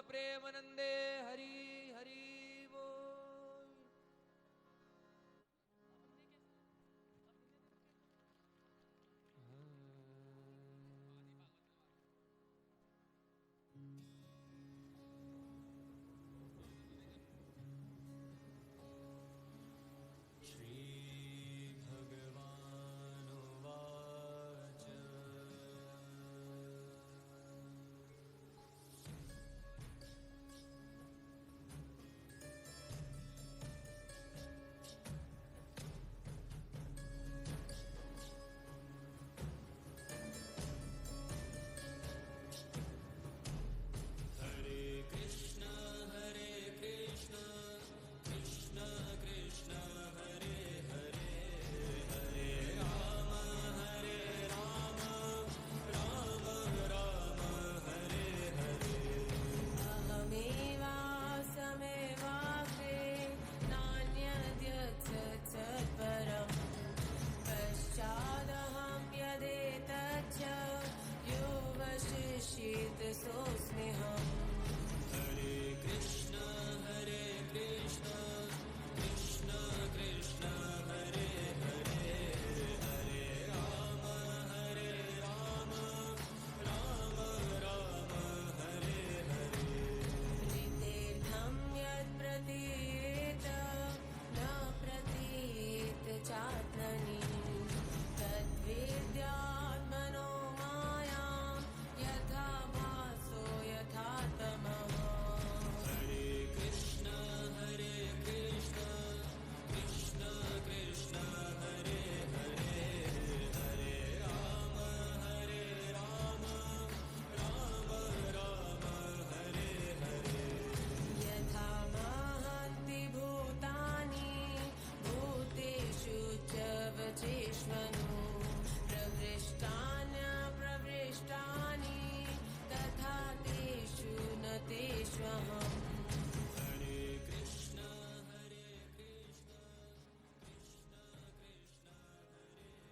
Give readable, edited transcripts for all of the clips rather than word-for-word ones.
प्रेमानंदे हरि हरि बोल। श्रीभगवानुवाच हरे कृष्ण कृष्ण कृष्ण हरे हरे, हरे राम राम राम हरे हरे। अहमेवासमेवाग्रे नान्यद्यच्चत्परम् पश्चादहं यदेतच्च यो वशिष्येत सोऽस्म्यहम्। हरे कृष्ण कृष्ण कृष्ण हरे हरे, हरे राम राम राम हरे हरे। प्रीतेर्थं यत् प्रतीयेत न प्रतीयेत चात्मनि तद्विद्यात्मनो मायां यथा भासो यथा तमः। हरे कृष्ण कृष्ण कृष्ण हरे हरे, हरे राम राम राम हरे हरे। यथा महन्ति भूतानि भूतेषु च वचेष्वनु प्रविष्टान्यप्रविष्टानि तथा तेषु न तेष्वहम्। हरे कृष्ण कृष्ण कृष्ण हरे हरे।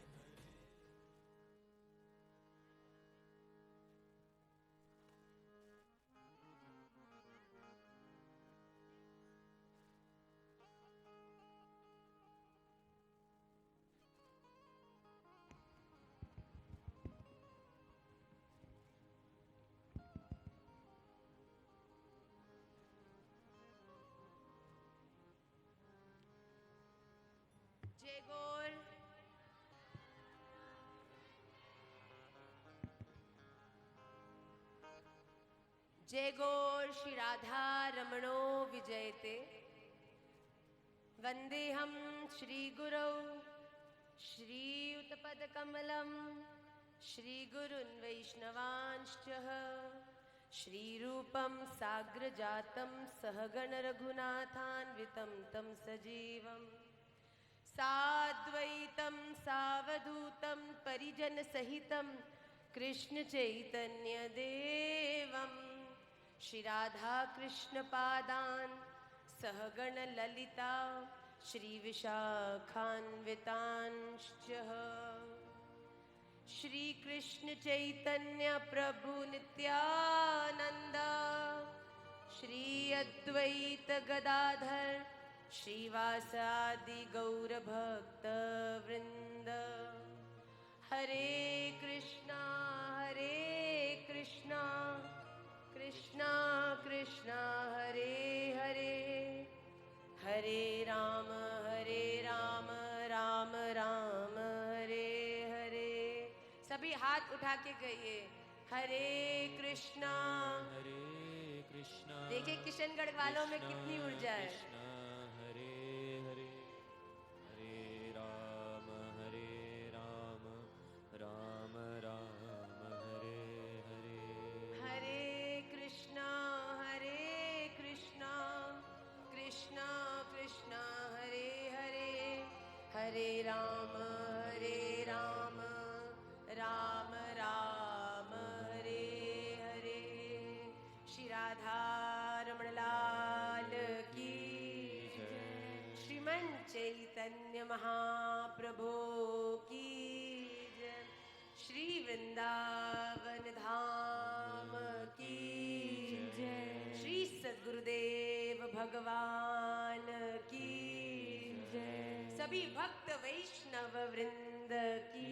जय गौर। जय गौर श्री राधा रमणो विजयते। वंदेहम श्री गुरौ श्रीयुतपदकमलं श्रीगुरुन् वैष्णवांश्च श्रीरूपं साग्रजातं सहगण रघुनाथान्वितं तं सजीवम् साद्वैतं सावधूतं परिजनसहितं कृष्णचैतन्यदेवं श्रीराधाकृष्णपादान् सहगणललिता श्रीविशाखान्वितांश्च श्रीकृष्णचैतन्यप्रभुनित्यानन्द श्री अद्वैत गदाधर श्रीवासादि गौरभक्तवृन्द। हरे कृष्णा कृष्णा कृष्णा हरे हरे, हरे राम राम राम हरे हरे। सभी हाथ उठा के कहिए हरे कृष्णा। देखिए किशनगढ़ वालों में कितनी ऊर्जा है। कृष्ण हरे हरे, हरे राम राम राम हरे हरे। हरे कृष्णा कृष्णा कृष्णा हरे हरे, हरे राम राम राम हरे हरे। श्री राधा रमण लाल की जय। श्रीमन चैतन्य महाप्रभु की जय। श्री वृंदावन धाम की जय। गुरुदेव भगवान की जय। सभी भक्त वैष्णव वृंद की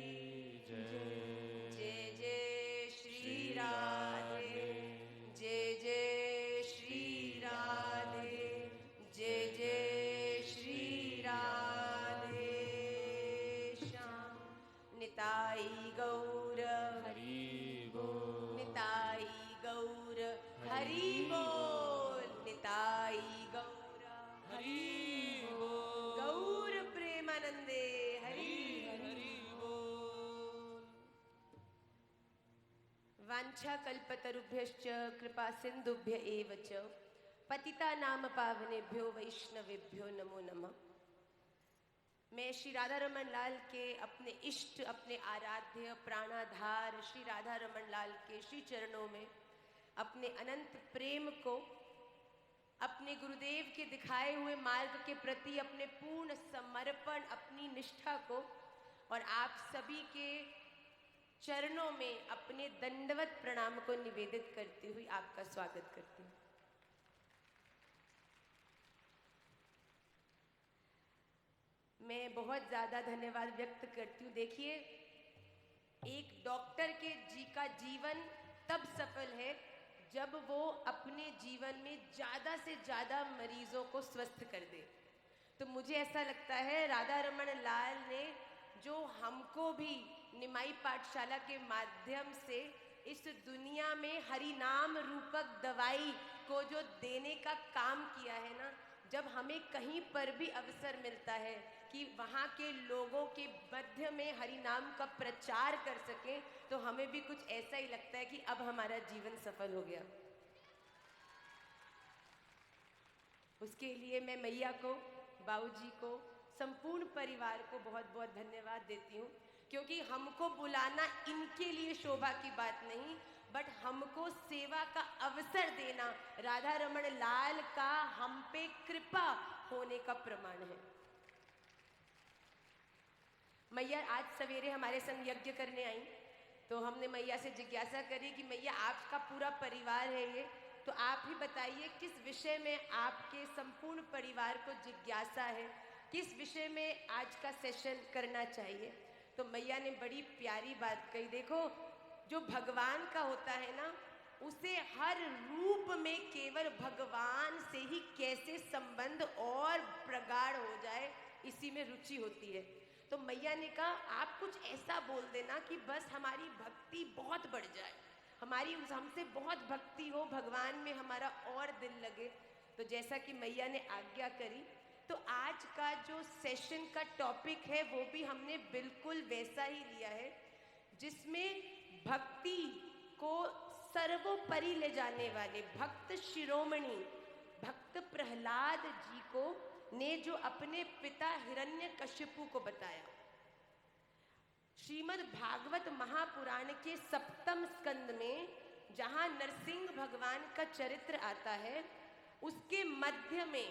जय। जय जय श्री राधे, जय जय श्री राधे, जय जय श्री राधे श्याम। निताई गौर हरि बोल, निताई गौर हरि बोल, निताई गौर हरि बोल, गौर प्रेमानंदे हरि हरि बोल। वांछा कल्पतरुभ्यश्च कृपा सिंधुभ्य एव च पतिता नाम पावनेभ्यो वैष्णवेभ्यो नमो नमः। मैं श्री राधा रमन लाल के अपने इष्ट, अपने आराध्य प्राणाधार श्री राधा रमन लाल के श्री चरणों में अपने अनंत प्रेम को, अपने गुरुदेव के दिखाए हुए मार्ग के प्रति अपने पूर्ण समर्पण, अपनी निष्ठा को और आप सभी के चरणों में अपने दंडवत प्रणाम को निवेदित करती हुई आपका स्वागत करती हूँ। मैं बहुत ज़्यादा धन्यवाद व्यक्त करती हूँ। देखिए, एक डॉक्टर के का जीवन तब सफल है जब वो अपने जीवन में ज़्यादा से ज़्यादा मरीजों को स्वस्थ कर दे। तो मुझे ऐसा लगता है राधा रमन लाल ने जो हमको भी निमाई पाठशाला के माध्यम से इस दुनिया में हरि नाम रूपक दवाई को जो देने का काम किया है ना, जब हमें कहीं पर भी अवसर मिलता है कि वहाँ के लोगों के मध्य में हरि नाम का प्रचार कर सकें, तो हमें भी कुछ ऐसा ही लगता है कि अब हमारा जीवन सफल हो गया। उसके लिए मैं मैया को, बाबूजी को, संपूर्ण परिवार को बहुत बहुत धन्यवाद देती हूँ, क्योंकि हमको बुलाना इनके लिए शोभा की बात नहीं, बट हमको सेवा का अवसर देना राधा रमन लाल का हम पे कृपा होने का प्रमाण है। मैया आज सवेरे हमारे संग यज्ञ करने आई, तो हमने मैया से जिज्ञासा करी कि मैया आपका पूरा परिवार है ये, तो आप ही बताइए किस विषय में आपके संपूर्ण परिवार को जिज्ञासा है, किस विषय में आज का सेशन करना चाहिए। तो मैया ने बड़ी प्यारी बात कही, देखो जो भगवान का होता है ना, उसे हर रूप में केवल भगवान से ही कैसे संबंध और प्रगाढ़ हो जाए, इसी में रुचि होती है। तो मैया ने कहा आप कुछ ऐसा बोल देना कि बस हमारी भक्ति बहुत बढ़ जाए, हमारी हमसे बहुत भक्ति हो, भगवान में हमारा और दिल लगे। तो जैसा कि मैया ने आज्ञा करी, तो आज का जो सेशन का टॉपिक है वो भी हमने बिल्कुल वैसा ही लिया है, जिसमें भक्ति को सर्वोपरि ले जाने वाले भक्त शिरोमणि भक्त प्रहलाद जी को ने जो अपने पिता हिरण्यकशिपु को बताया। श्रीमद् भागवत महापुराण के सप्तम स्कंद में जहां नरसिंह भगवान का चरित्र आता है, उसके मध्य में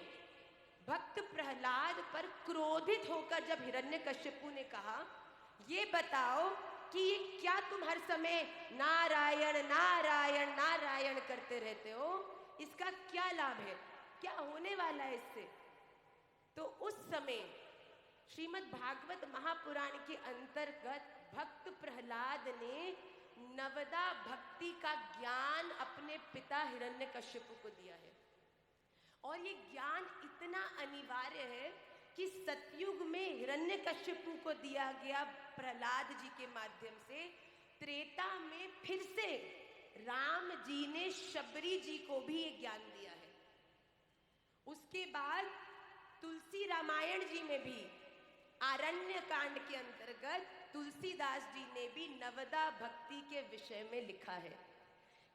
भक्त प्रहलाद पर क्रोधित होकर जब हिरण्यकशिपु ने कहा, ये बताओ कि ये क्या तुम हर समय नारायण नारायण नारायण करते रहते हो, इसका क्या लाभ है, क्या होने वाला है इससे। तो उस समय श्रीमद् भागवत महापुराण के अंतर्गत भक्त प्रहलाद ने नवदा भक्ति का ज्ञान अपने पिता हिरण्यकशिपु को दिया है। और ये ज्ञान इतना अनिवार्य है कि सतयुग में हिरण्यकशिपु को दिया गया प्रहलाद जी के माध्यम से, त्रेता में फिर से राम जी ने शबरी जी को भी ये ज्ञान दिया है। उसके बाद तुलसी रामायण जी में भी आरण्य कांड के अंतर्गत तुलसीदास जी ने भी नवदा भक्ति के विषय में लिखा है।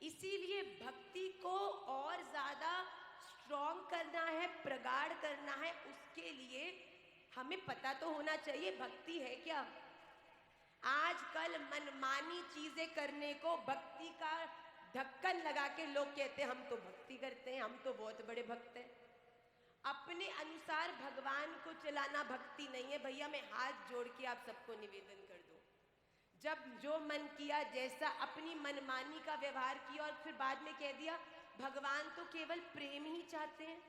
इसीलिए भक्ति को और ज्यादा स्ट्रॉन्ग करना है, प्रगाढ़ करना है, उसके लिए हमें पता तो होना चाहिए भक्ति है क्या। आजकल मनमानी चीजें करने को भक्ति का ढक्कन लगा के लोग कहते हैं हम तो भक्ति करते हैं, हम तो बहुत बड़े भक्त हैं। अपने अनुसार भगवान को चलाना भक्ति नहीं है भैया। मैं हाथ जोड़ के आप सबको निवेदन कर दूं, जब जो मन किया, जैसा अपनी मनमानी का व्यवहार किया और फिर बाद में कह दिया भगवान तो केवल प्रेम ही चाहते हैं।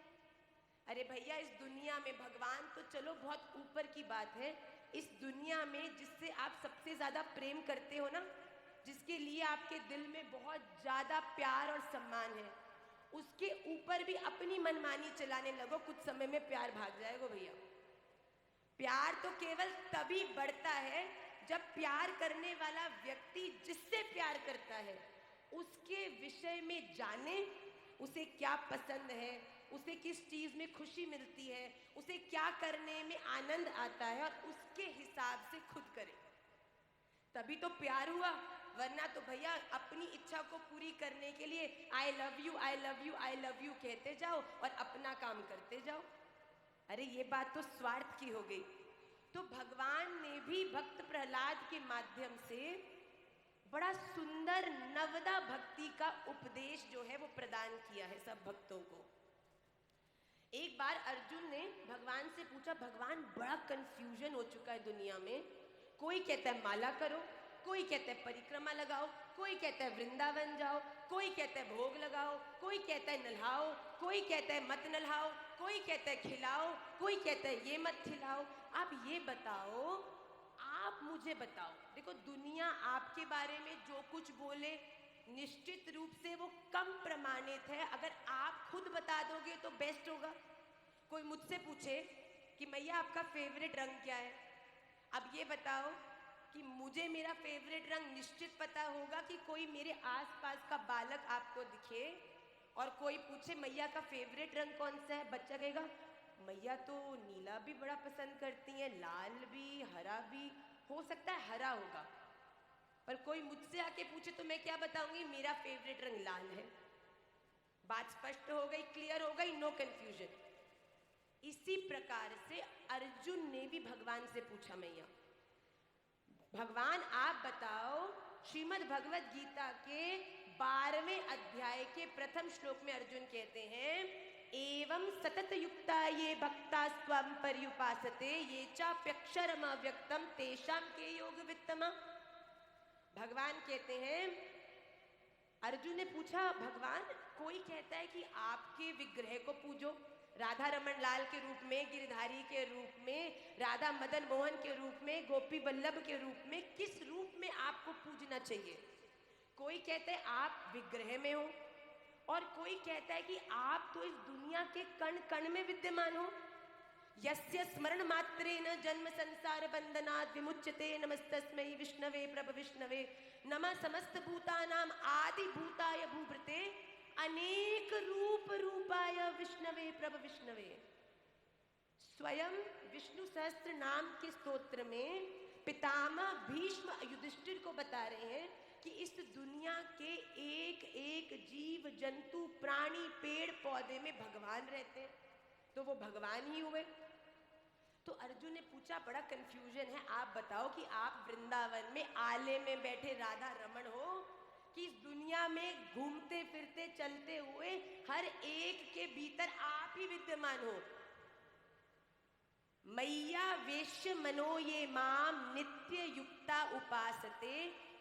अरे भैया, इस दुनिया में भगवान तो चलो बहुत ऊपर की बात है, इस दुनिया में जिससे आप सबसे ज्यादा प्रेम करते हो ना, जिसके लिए आपके दिल में बहुत ज्यादा प्यार और सम्मान है, उसके ऊपर भी अपनी मनमानी चलाने लगो, कुछ समय में प्यार भाग जाएगा भैया। प्यार तो केवल तभी बढ़ता है जब प्यार करने वाला व्यक्ति जिससे प्यार करता है उसके विषय में जाने, उसे क्या पसंद है, उसे किस चीज में खुशी मिलती है, उसे क्या करने में आनंद आता है, और उसके हिसाब से खुद करे, तभी तो प्यार हुआ। वरना तो भैया अपनी इच्छा को पूरी करने के लिए आई love you I love you I love you कहते जाओ और अपना काम करते जाओ। अरे ये बात तो स्वार्थ की हो गई। तो भगवान ने भी भक्त प्रहलाद के माध्यम से बड़ा सुंदर नवदा भक्ति का उपदेश जो है वो प्रदान किया है सब भक्तों को। एक बार अर्जुन ने भगवान से पूछा, भगवान बड़ा कंफ्यूजन हो चुका है दुनिया में, कोई कहता है माला करो, कोई कहता है परिक्रमा लगाओ, कोई कहता है वृंदावन जाओ, कोई कहता है भोग लगाओ, कोई कहता है नल्हाओ, कोई कहता है मत नल्हाओ, कोई कहता है खिलाओ, कोई कहता है ये मत खिलाओ। आप ये बताओ, आप मुझे बताओ, देखो दुनिया आपके बारे में जो कुछ बोले निश्चित रूप से वो कम प्रमाणित है, अगर आप खुद बता दोगे तो बेस्ट होगा। कोई मुझसे पूछे कि मैया आपका फेवरेट रंग क्या है, अब ये बताओ कि मुझे मेरा फेवरेट रंग निश्चित पता होगा कि कोई मेरे आसपास का बालक आपको दिखे और कोई पूछे मैया का फेवरेट रंग कौन सा है, बच्चा कहेगा मैया तो नीला भी बड़ा पसंद करती हैं, लाल भी, हरा भी, हो सकता है हरा होगा। पर कोई मुझसे आके पूछे तो मैं क्या बताऊंगी, मेरा फेवरेट रंग लाल है। बात स्पष्ट हो गई, क्लियर हो गई, नो कंफ्यूजन। इसी प्रकार से अर्जुन ने भी भगवान से पूछा, मैया भगवान आप बताओ, श्रीमद् भगवत गीता के 12वें अध्याय के प्रथम श्लोक में अर्जुन कहते हैं, एवं सतत युक्ता ये भक्ता स्वम पर्युपासते ये चाप्यक्षरम अव्यक्तम तेषां के योग वित्तमा। भगवान कहते हैं, अर्जुन ने पूछा भगवान कोई कहता है कि आपके विग्रह को पूजो, राधा रमन लाल के रूप में, गिरधारी के रूप में, राधा मदन मोहन के रूप में, गोपी वल्लभ के रूप में, किस रूप में आपको पूजना चाहिए। कोई कहता है आप विग्रह में हो, और कोई कहता है कि आप तो इस दुनिया के कण कण में विद्यमान हो। यस्य स्मरण मात्रेण जन्म संसार बंधनात् विमुच्यते नमस्तस्मै विष्णवे प्रभ विष्णवे नमः समस्त भूतानां आदि भूताय भूभृते अनेक रूप रूपाय विष्णवे प्रभ विष्णवे। स्वयं विष्णु सहस्त्र नाम के स्तोत्र में पितामह भीष्म युधिष्ठिर को बता रहे हैं कि इस दुनिया के एक एक जीव जंतु प्राणी पेड़ पौधे में भगवान रहते हैं, तो वो भगवान ही हुए। तो अर्जुन ने पूछा बड़ा कंफ्यूजन है, आप बताओ कि आप वृंदावन में आले में बैठे राधा रमण हो कि इस दुनिया में घूमते फिरते चलते हुए हर एक के भीतर आप ही विद्यमान हो। मैया वेश्य मनो ये माम नित्य युक्ता उपासते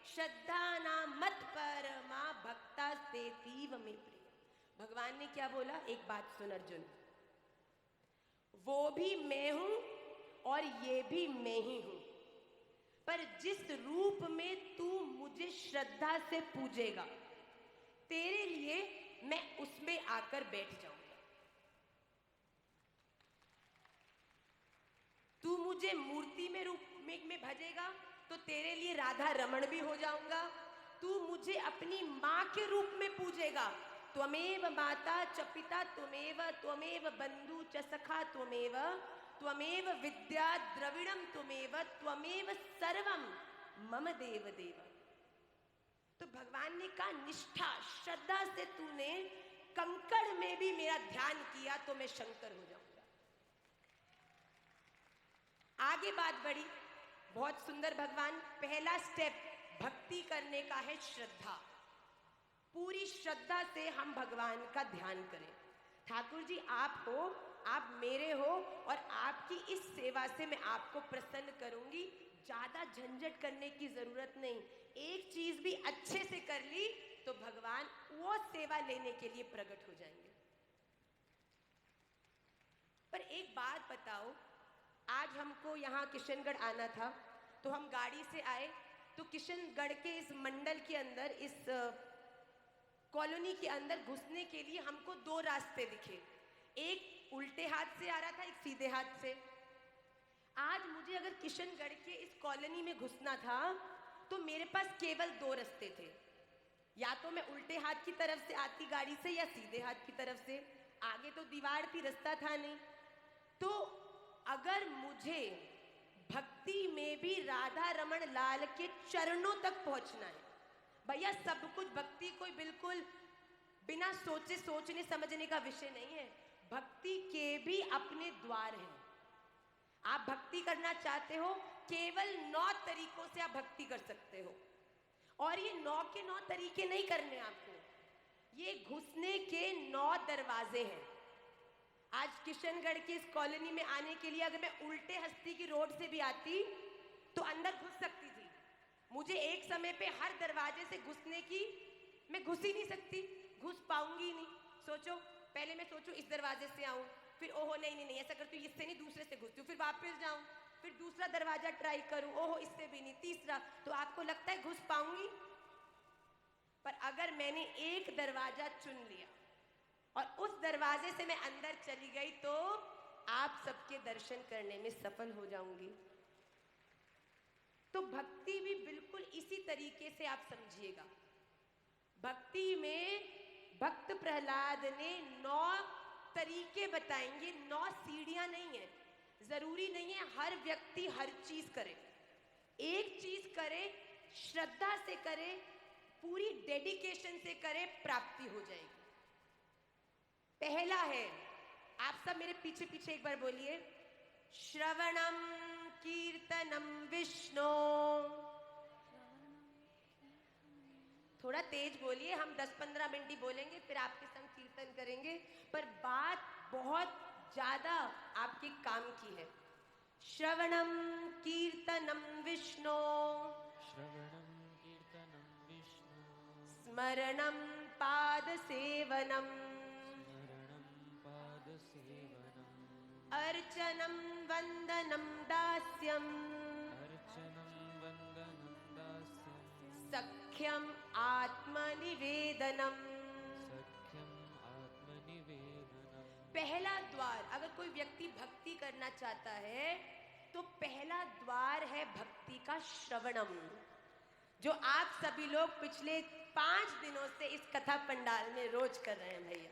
श्रद्धा नाम मत परमा भक्ता तेतीव में प्रिय। भगवान ने क्या बोला, एक बात सुन अर्जुन, वो भी मैं हूं और ये भी मैं ही हूं, पर जिस रूप में तू मुझे श्रद्धा से पूजेगा तेरे लिए मैं उसमें आकर बैठ जाऊंगा। तू मुझे मूर्ति में रूप में भजेगा तो तेरे लिए राधा रमण भी हो जाऊंगा। तू मुझे अपनी माँ के रूप में पूजेगा, त्वमेव माता च पिता त्वमेव त्वमेव बंधु च सखा त्वमेव त्वमेव विद्या द्रविणम त्वमेव त्वमेव सर्वम मम देव देव। तो भगवान ने कहा निष्ठा श्रद्धा से तूने कंकड़ में भी मेरा ध्यान किया तो मैं शंकर हो जाऊंगा। आगे बात बढ़ी, बहुत सुंदर। भगवान पहला स्टेप भक्ति करने का है श्रद्धा। पूरी श्रद्धा से हम भगवान का ध्यान करें। ठाकुर जी आप हो, आप मेरे हो और आपकी इस सेवा से मैं आपको प्रसन्न करूंगी। ज्यादा झंझट करने की जरूरत नहीं, एक चीज भी अच्छे से कर ली तो भगवान वो सेवा लेने के लिए प्रकट हो जाएंगे। पर एक बात बताओ, आज हमको यहाँ किशनगढ़ आना था तो हम गाड़ी से आए, तो किशनगढ़ के इस मंडल के अंदर, इस कॉलोनी के अंदर घुसने के लिए हमको दो रास्ते दिखे, एक उल्टे हाथ से आ रहा था, एक सीधे हाथ से। आज मुझे अगर किशनगढ़ के इस कॉलोनी में घुसना था तो मेरे पास केवल दो रास्ते थे, या तो मैं उल्टे हाथ की तरफ से आती गाड़ी से या सीधे हाथ की तरफ से, आगे तो दीवार थी, रास्ता था नहीं। तो अगर मुझे भक्ति में भी राधा रमण लाल के चरणों तक पहुंचना है, भैया सब कुछ भक्ति कोई बिल्कुल बिना सोचने समझने का विषय नहीं है। भक्ति के भी अपने द्वार हैं। आप भक्ति करना चाहते हो, केवल 9 तरीकों से आप भक्ति कर सकते हो, और ये 9 के 9 तरीके नहीं करने आपको, ये घुसने के 9 दरवाजे हैं। आज किशनगढ़ की इस कॉलोनी में आने के लिए अगर मैं उल्टे हस्ती की रोड से भी आती तो अंदर घुस सकती थी। मुझे एक समय पे हर दरवाजे से घुसने की, मैं घुस ही नहीं सकती, घुस पाऊंगी नहीं। सोचो, पहले मैं सोचूं इस दरवाजे से आऊं, फिर ओहो नहीं ऐसा करती हूँ, इससे नहीं दूसरे से घुसती हूँ, फिर वापस जाऊं, फिर दूसरा दरवाजा ट्राई करूं, ओहो इससे भी नहीं, तीसरा। तो आपको लगता है घुस पाऊंगी? पर अगर मैंने एक दरवाजा चुन लिया और उस दरवाजे से मैं अंदर चली गई तो आप सबके दर्शन करने में सफल हो जाऊंगी। तो भक्ति भी बिल्कुल इसी तरीके से आप समझिएगा। भक्ति में भक्त प्रहलाद ने 9 तरीके बताएंगे, 9 सीढ़ियां नहीं है। जरूरी नहीं है हर व्यक्ति हर चीज करे, एक चीज करे, श्रद्धा से करे, पूरी डेडिकेशन से करे, प्राप्ति हो जाएगी। पहला है, आप सब मेरे पीछे पीछे एक बार बोलिए, श्रवणम कीर्तनम विष्णु। थोड़ा तेज बोलिए, हम 10-15 मिनट ही बोलेंगे, फिर आपके संग कीर्तन करेंगे, पर बात बहुत ज्यादा आपके काम की है। श्रवणम कीर्तनम विष्णु, श्रवणं कीर्तनं विष्णु, स्मरणम पाद सेवनम, स्मरणं पादसेवनम्, अर्चनम वंदनम दास्यम, अर्चनं वन्दनं दास्यं, सख्यम आत्मनिवेदनम। सख्यम् आत्मनिवेदनम्। पहला द्वार, अगर कोई व्यक्ति भक्ति करना चाहता है तो पहला द्वार है भक्ति का श्रवणम, जो आप सभी लोग पिछले 5 दिनों से इस कथा पंडाल में रोज कर रहे हैं। भैया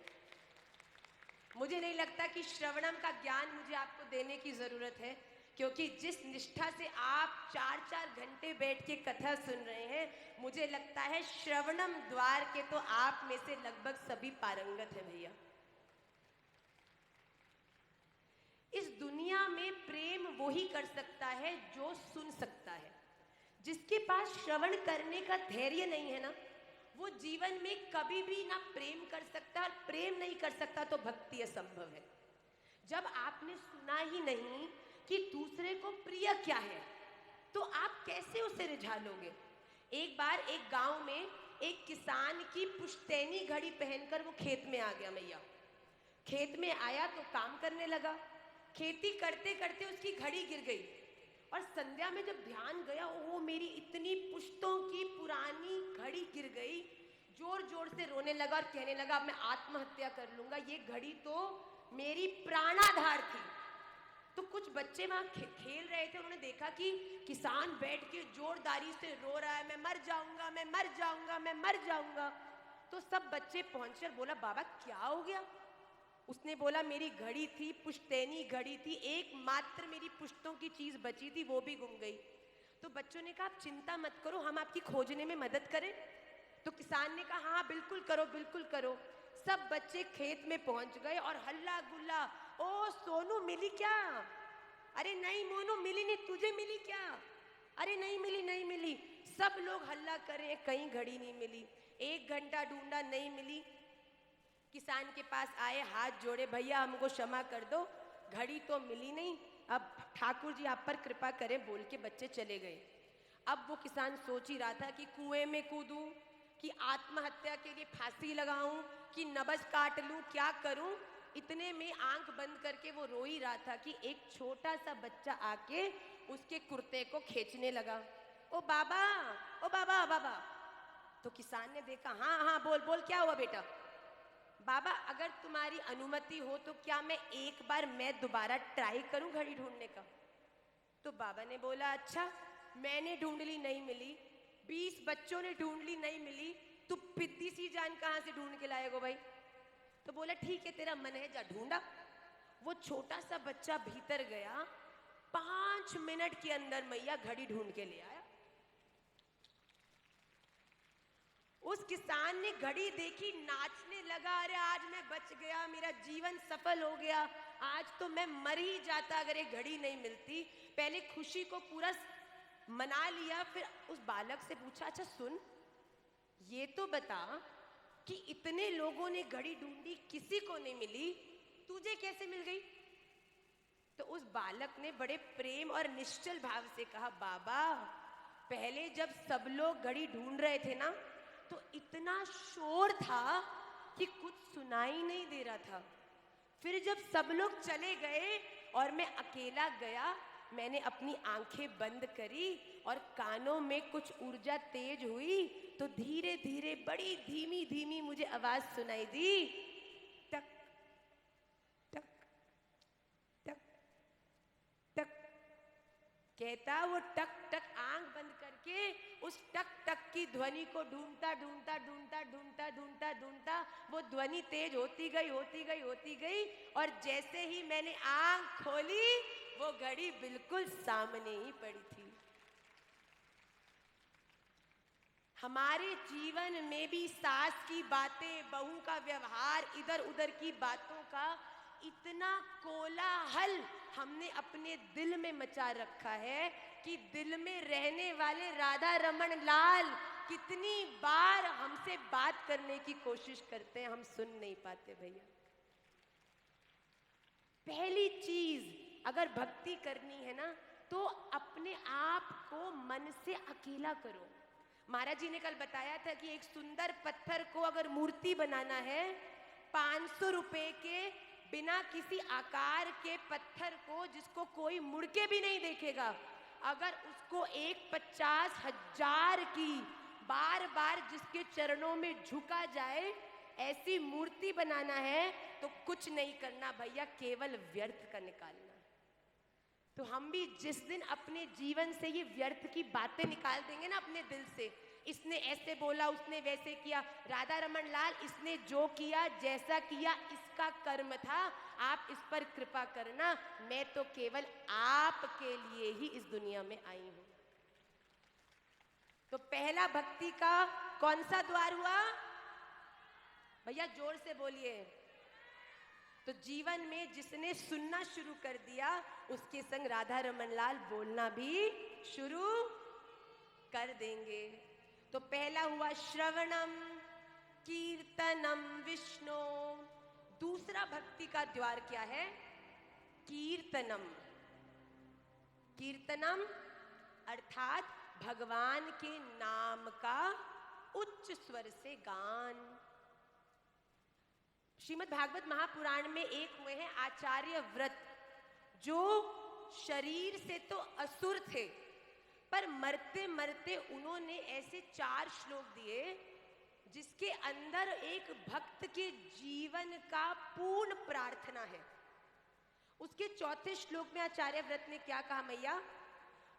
मुझे नहीं लगता कि श्रवणम का ज्ञान मुझे आपको देने की जरूरत है, क्योंकि जिस निष्ठा से आप 4-4 घंटे बैठ के कथा सुन रहे हैं, मुझे लगता है श्रवणम द्वार के तो आप में से लगभग सभी पारंगत हैं। भैया इस दुनिया में प्रेम वो ही कर सकता है जो सुन सकता है। जिसके पास श्रवण करने का धैर्य नहीं है ना, वो जीवन में कभी भी ना प्रेम कर सकता, और प्रेम नहीं कर सकता तो भक्ति असंभव है। जब आपने सुना ही नहीं कि दूसरे को प्रिय क्या है, तो आप कैसे उसे रिझा लोगे? एक बार एक गांव में एक किसान की पुश्तैनी घड़ी पहनकर वो खेत में आ गया। मैया खेत में आया तो काम करने लगा, खेती करते करते उसकी घड़ी गिर गई, और संध्या में जब ध्यान गया, ओ मेरी इतनी पुश्तों की पुरानी घड़ी गिर गई। जोर जोर से रोने लगा और कहने लगा अब मैं आत्महत्या कर लूंगा, ये घड़ी तो मेरी प्राणाधार थी। तो कुछ बच्चे वहां खेल रहे थे, उन्होंने देखा कि किसान बैठ के जोरदारी से रो रहा है, मैं मर जाऊंगा, मैं मर जाऊंगा, मैं मर जाऊंगा। तो सब बच्चे पहुंचकर बोला बाबा क्या हो गया? उसने बोला मेरी घड़ी थी, पुश्तैनी घड़ी थी, एकमात्र मेरी पुश्तों की चीज बची थी, वो भी गुम गई। तो बच्चों ने कहा आप चिंता मत करो, हम आपकी खोजने में मदद करें। तो किसान ने कहा हाँ बिल्कुल करो, बिल्कुल करो। सब बच्चे खेत में पहुंच गए और हल्ला गुल्ला, ओ सोनू मिली क्या? अरे नहीं मोनू मिली नहीं, तुझे मिली क्या? अरे नहीं मिली, नहीं मिली। सब लोग हल्ला करें, कहीं घड़ी नहीं मिली। 1 घंटा ढूंढा, नहीं मिली। किसान के पास आए, हाथ जोड़े, भैया हमको क्षमा कर दो, घड़ी तो मिली नहीं, अब ठाकुर जी आप पर कृपा करें, बोल के बच्चे चले गए। अब वो किसान सोच ही रहा था कि कुएं में कूदूं, कि आत्महत्या के लिए फांसी लगाऊं, कि नब्ज काट लूं, क्या करूं। इतने में आंख बंद करके वो रो ही रहा था कि एक छोटा सा बच्चा आके उसके कुर्ते को खींचने लगा। ओ बाबा, ओ बाबा, बाबा। तो किसान ने देखा, हाँ हाँ बोल बोल, क्या हुआ बेटा? बाबा अगर तुम्हारी अनुमति हो तो क्या मैं दोबारा ट्राई करूं घड़ी ढूंढने का? तो बाबा ने बोला, अच्छा मैंने ढूंढ ली नहीं मिली, 20 बच्चों ने ढूंढ ली नहीं मिली, तू पिद्दी सी जान कहां से ढूंढ के लाएगो भाई? तो बोला ठीक है तेरा मन है, जा ढूंढा। वो छोटा सा बच्चा भीतर गया, 5 मिनट के अंदर मैया घड़ी ढूंढ के ले आया। उस किसान ने घड़ी देखी, नाचने लगा, अरे आज मैं बच गया, मेरा जीवन सफल हो गया, आज तो मैं मर ही जाता अगर ये घड़ी नहीं मिलती। पहले खुशी को पूरा मना लिया, फिर उस बालक से पूछा, अच्छा सुन, ये तो बता कि इतने लोगों ने घड़ी ढूंढी, किसी को नहीं मिली, तुझे कैसे मिल गई? तो उस बालक ने बड़े प्रेम और निश्चल भाव से कहा, बाबा पहले जब सब लोग घड़ी ढूंढ रहे थे ना, तो इतना शोर था कि कुछ सुनाई नहीं दे रहा था। फिर जब सब लोग चले गए और मैं अकेला गया, मैंने अपनी आंखें बंद करी और कानों में कुछ ऊर्जा तेज हुई, तो धीरे धीरे बड़ी धीमी धीमी मुझे आवाज सुनाई दी, टक टक टक टक। कहता वो टक टक आंख बंद करके उस टक टक की ध्वनि को ढूंढता ढूंढता ढूंढता ढूंढता ढूंढता ढूंढता वो ध्वनि तेज होती गई होती गई होती गई, और जैसे ही मैंने आंख खोली वो घड़ी बिल्कुल सामने ही पड़ी थी। हमारे जीवन में भी सास की बातें, बहू का व्यवहार, इधर उधर की बातों का इतना कोलाहल हमने अपने दिल में मचा रखा है कि दिल में रहने वाले राधा रमन लाल कितनी बार हमसे बात करने की कोशिश करते हैं, हम सुन नहीं पाते भैया। पहली चीज अगर भक्ति करनी है ना, तो अपने आप को मन से अकेला करो। महाराज जी ने कल बताया था कि एक सुंदर पत्थर को अगर मूर्ति बनाना है, 500 रुपए के बिना किसी आकार के पत्थर को, जिसको कोई मुड़ के भी नहीं देखेगा, अगर उसको 50,000 की बार बार जिसके चरणों में झुका जाए, ऐसी मूर्ति बनाना है तो कुछ नहीं करना भैया, केवल व्यर्थ का निकालना। तो हम भी जिस दिन अपने जीवन से ये व्यर्थ की बातें निकाल देंगे ना अपने दिल से, इसने ऐसे बोला, उसने वैसे किया, राधा रमन लाल इसने जो किया, जैसा किया, इसका कर्म था, आप इस पर कृपा करना, मैं तो केवल आपके लिए ही इस दुनिया में आई हूं। तो पहला भक्ति का कौन सा द्वार हुआ भैया? जोर से बोलिए। तो जीवन में जिसने सुनना शुरू कर दिया, उसके संग राधा रमन लाल बोलना भी शुरू कर देंगे। तो पहला हुआ श्रवणम कीर्तनम विष्णु। दूसरा भक्ति का द्वार क्या है? कीर्तनम। कीर्तनम अर्थात भगवान के नाम का उच्च स्वर से गान। श्रीमद् भागवत महापुराण में एक हुए हैं आचार्य व्रत, जो शरीर से तो असुर थे, पर मरते मरते उन्होंने ऐसे 4 श्लोक दिए जिसके अंदर एक भक्त के जीवन का पूर्ण प्रार्थना है। उसके 4थे श्लोक में आचार्य व्रत ने क्या कहा मैया?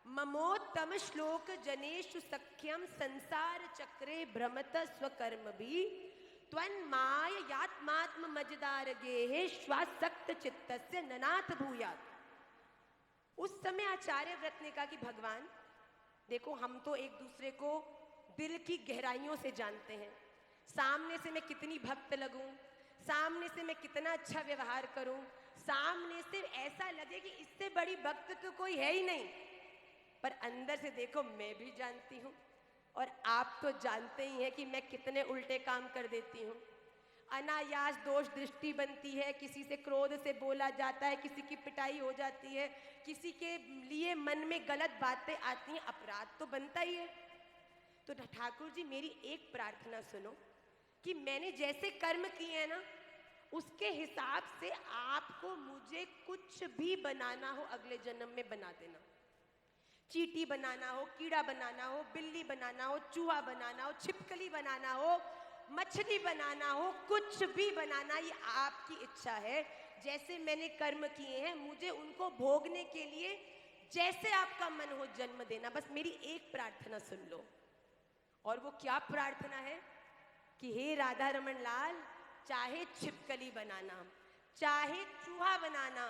ममोत्तम श्लोक जनेषु सख्यम संसार चक्रे भ्रमत स्वकर्म भी त्वन्माय यात्मात्म मजदार गेहे श्वासक्त चित्तस्य ननाथ भूयात्। उस समय आचार्य व्रत ने कहा कि भगवान देखो, हम तो एक दूसरे को दिल की गहराइयों से जानते हैं, सामने से मैं कितनी भक्त लगूं, सामने से मैं कितना अच्छा व्यवहार करूं, सामने से ऐसा लगे कि इससे बड़ी भक्त तो कोई है ही नहीं, पर अंदर से देखो मैं भी जानती हूं और आप तो जानते ही हैं कि मैं कितने उल्टे काम कर देती हूँ। अनायास दोष दृष्टि बनती है, किसी से क्रोध से बोला जाता है, किसी की पिटाई हो जाती है, किसी के लिए मन में गलत बातें आती हैं, अपराध तो बनता ही है। तो ठाकुर जी मेरी एक प्रार्थना सुनो कि मैंने जैसे कर्म किए हैं ना, उसके हिसाब से आपको मुझे कुछ भी बनाना हो अगले जन्म में बना देना। चींटी बनाना हो, कीड़ा बनाना हो, बिल्ली बनाना हो, चूहा बनाना हो, छिपकली बनाना हो, मछली बनाना हो, कुछ भी बनाना, ये आपकी इच्छा है। जैसे मैंने कर्म किए हैं मुझे उनको भोगने के लिए जैसे आपका मन हो जन्म देना। बस मेरी एक प्रार्थना सुन लो। और वो क्या प्रार्थना है कि हे राधा रमन लाल, चाहे छिपकली बनाना, चाहे चूहा बनाना,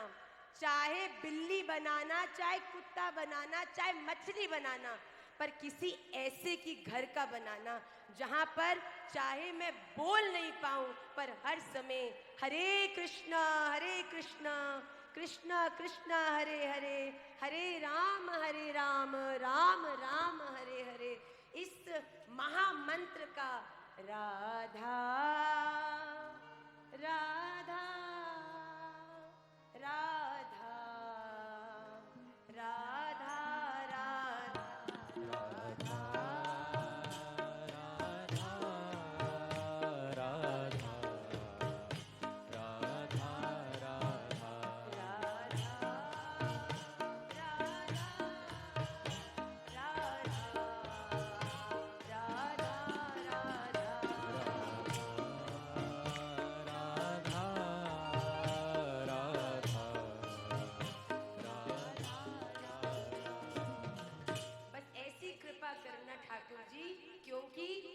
चाहे बिल्ली बनाना, चाहे कुत्ता बनाना, चाहे मछली बनाना, पर किसी ऐसे की घर का बनाना जहां पर चाहे मैं बोल नहीं पाऊं पर हर समय हरे कृष्णा कृष्णा कृष्णा हरे हरे, हरे राम राम राम हरे हरे, इस महामंत्र का राधा राधा राधा राधा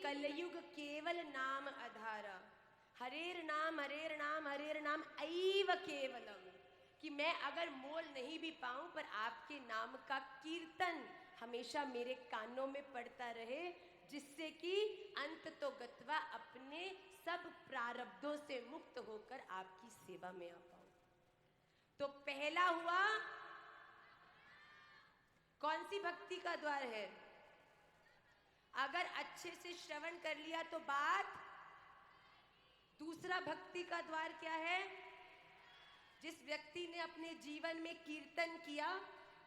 कलयुग केवल नाम आधारा, हरेर नाम ऐव केवलम, कि मैं अगर मोल नहीं भी पाऊं पर आपके नाम का कीर्तन हमेशा मेरे कानों में पड़ता रहे, जिससे कि अंत तो गत्वा अपने सब प्रारब्धों से मुक्त होकर आपकी सेवा में आ पाऊं। तो पहला हुआ, कौन सी भक्ति का द्वार है? अगर अच्छे से श्रवण कर लिया तो बात, दूसरा भक्ति का द्वार क्या है? जिस व्यक्ति ने अपने जीवन में कीर्तन किया,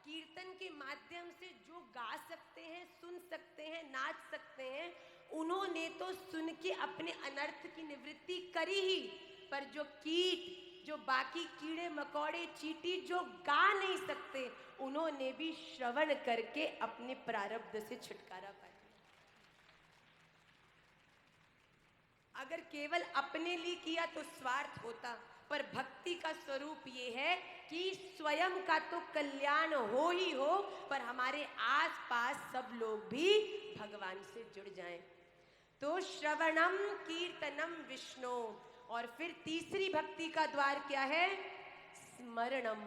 कीर्तन के माध्यम से जो गा सकते हैं, सुन सकते हैं, नाच सकते हैं, उन्होंने तो सुन के अपने अनर्थ की निवृत्ति करी ही, पर जो कीट, जो बाकी कीड़े मकोड़े चींटी जो गा नहीं सकते, उन्होंने भी श्रवण करके अपने प्रारब्ध से छुटकारा पाया। अगर केवल अपने लिए किया तो स्वार्थ होता, पर भक्ति का स्वरूप ये है कि स्वयं का तो कल्याण हो ही हो, पर हमारे आसपास सब लोग भी भगवान से जुड़ जाएं। तो श्रवणम कीर्तनम विष्णु। और फिर तीसरी भक्ति का द्वार क्या है? स्मरणम।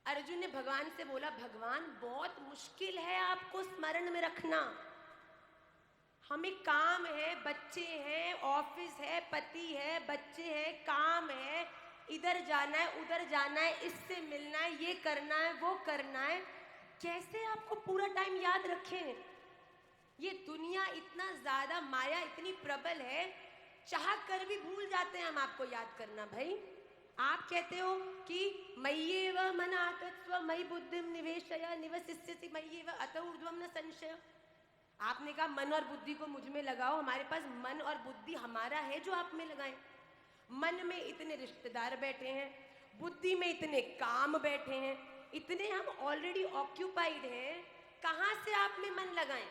अर्जुन ने भगवान से बोला, भगवान बहुत मुश्किल है आपको स्मरण में रखना, हमें काम है, बच्चे हैं, ऑफिस है, पति है, बच्चे हैं, काम है, इधर जाना है, उधर जाना है, इससे मिलना है, ये करना है, वो करना है, कैसे आपको पूरा टाइम याद रखें? ये दुनिया इतना ज्यादा, माया इतनी प्रबल है, चाह कर भी भूल जाते हैं हम आपको याद करना। भाई आप कहते हो कि मय्येव मनातस्व मयि बुद्धिम निवेशय निवसिष्यसि मय्येव अतः ऊर्ध्वं न संशय। आपने कहा मन और बुद्धि को मुझ में लगाओ, हमारे पास मन और बुद्धि हमारा है जो आप में लगाएं। मन में इतने रिश्तेदार बैठे हैं, बुद्धि में इतने काम बैठे हैं, इतने हम ऑलरेडी ऑक्यूपाइड हैं, कहाँ से आप में मन लगाएं?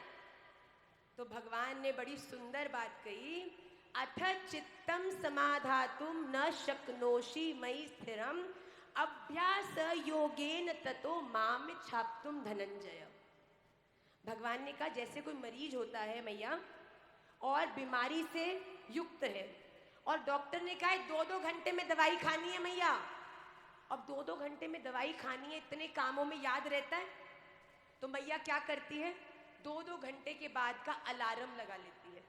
तो भगवान ने बड़ी सुंदर बात कही, अथ चित्तम समाधातुम न शक्नोषि मयि स्थिरम अभ्यास योगेन ततो माम छाप्तुम धनंजय। भगवान ने कहा जैसे कोई मरीज होता है मैया और बीमारी से युक्त है, और डॉक्टर ने कहा 2-2 घंटे में दवाई खानी है मैया, अब 2-2 घंटे में दवाई खानी है, इतने कामों में याद रहता है, तो मैया क्या करती है? 2-2 घंटे के बाद का अलार्म लगा लेती है।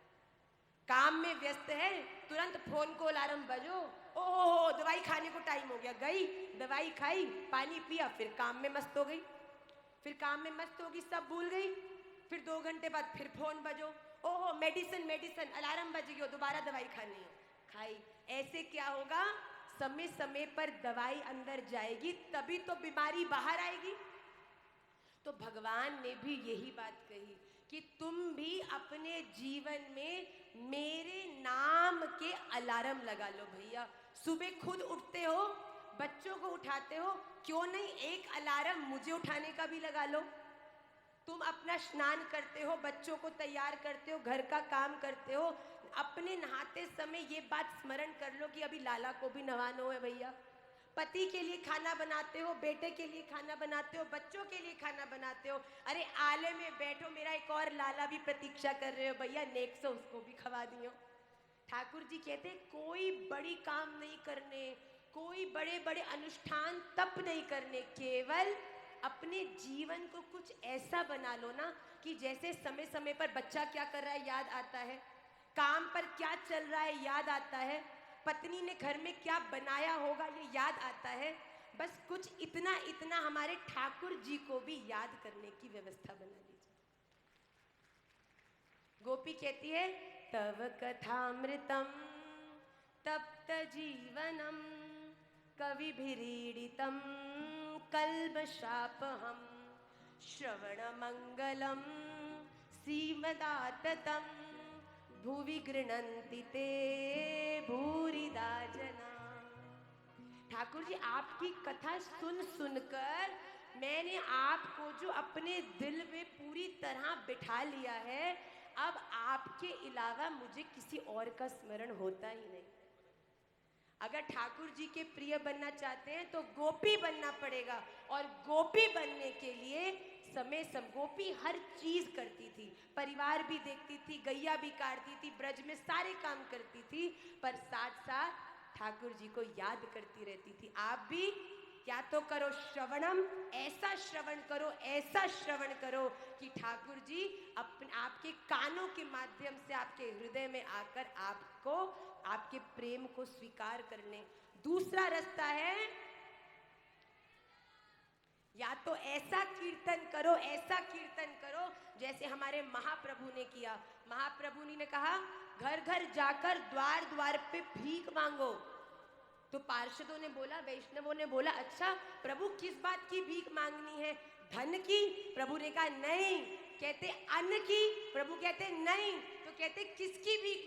काम में व्यस्त है, तुरंत फोन को अलार्म बजो, ओहो दवाई खाने को टाइम हो गया, गई दवाई खाई, पानी पिया, फिर काम में मस्त हो गई, फिर काम में मस्त होगी, सब भूल गई, फिर 2 घंटे बाद फिर फोन बजो, ओहो मेडिसिन अलार्म बज गया, दोबारा दवाई खानी है, खाई। ऐसे क्या होगा? समय समय पर दवाई अंदर जाएगी, तभी तो बीमारी बाहर आएगी। तो भगवान ने भी यही बात कही कि तुम भी अपने जीवन में मेरे नाम के अलार्म लगा लो भैया। सुबह खुद उठते हो, बच्चों को उठाते हो, क्यों नहीं एक अलार्म मुझे उठाने का भी लगा लो। तुम अपना स्नान करते हो, बच्चों को तैयार करते हो, घर का काम करते हो, अपने नहाते समय ये बात स्मरण कर लो कि अभी लाला को भी नहाना है भैया। पति के लिए खाना बनाते हो, बेटे के लिए खाना बनाते हो, बच्चों के लिए खाना बनाते हो, अरे आले में बैठो, मेरा एक और लाला भी प्रतीक्षा कर रहे हो भैया, नेक से उसको भी खवा दियो। ठाकुर जी कहते कोई बड़ी काम नहीं करने, कोई बड़े बड़े अनुष्ठान तप नहीं करने, केवल अपने जीवन को कुछ ऐसा बना लो ना कि जैसे समय समय पर बच्चा क्या कर रहा है याद आता है, काम पर क्या चल रहा है याद आता है, पत्नी ने घर में क्या बनाया होगा ये याद आता है। बस कुछ इतना इतना हमारे ठाकुर जी को भी याद करने की व्यवस्था बना लीजिए। गोपी कहती है तव कथामृतम तप्त जीवनम कविभिरीडितम कल्मषापहम श्रवण मंगलम श्रीमदाततम भुवि गृह्णन्ति ते भूरिदा जना। ठाकुर जी आपकी कथा सुन सुनकर मैंने आपको जो अपने दिल में पूरी तरह बिठा लिया है, अब आपके अलावा मुझे किसी और का स्मरण होता ही नहीं। अगर ठाकुर जी के प्रिय बनना चाहते हैं तो गोपी बनना पड़ेगा, और गोपी बनने के लिए समय गोपी हर चीज करती थी, परिवार भी देखती थी, गैया भी काटती थी, ब्रज में सारे काम करती थी, पर साथ साथ ठाकुर जी को याद करती रहती थी। आप भी क्या तो करो श्रवणम, ऐसा श्रवण करो, ऐसा श्रवण करो कि ठाकुर जी अपने आपके कानों के माध्यम से आपके हृदय में आकर आपको आपके प्रेम को स्वीकार कर लें। दूसरा रास्ता है या तो ऐसा कीर्तन करो, ऐसा कीर्तन करो जैसे हमारे महाप्रभु ने किया। महाप्रभु ने कहा घर घर जाकर द्वार द्वार पे भीख मांगो। तो पार्षदों ने बोला, वैष्णवों ने बोला, अच्छा प्रभु किस बात की भीख मांगनी है, धन की? प्रभु ने कहा नहीं। कहते अन्न की? प्रभु कहते नहीं। तो कहते किसकी भीख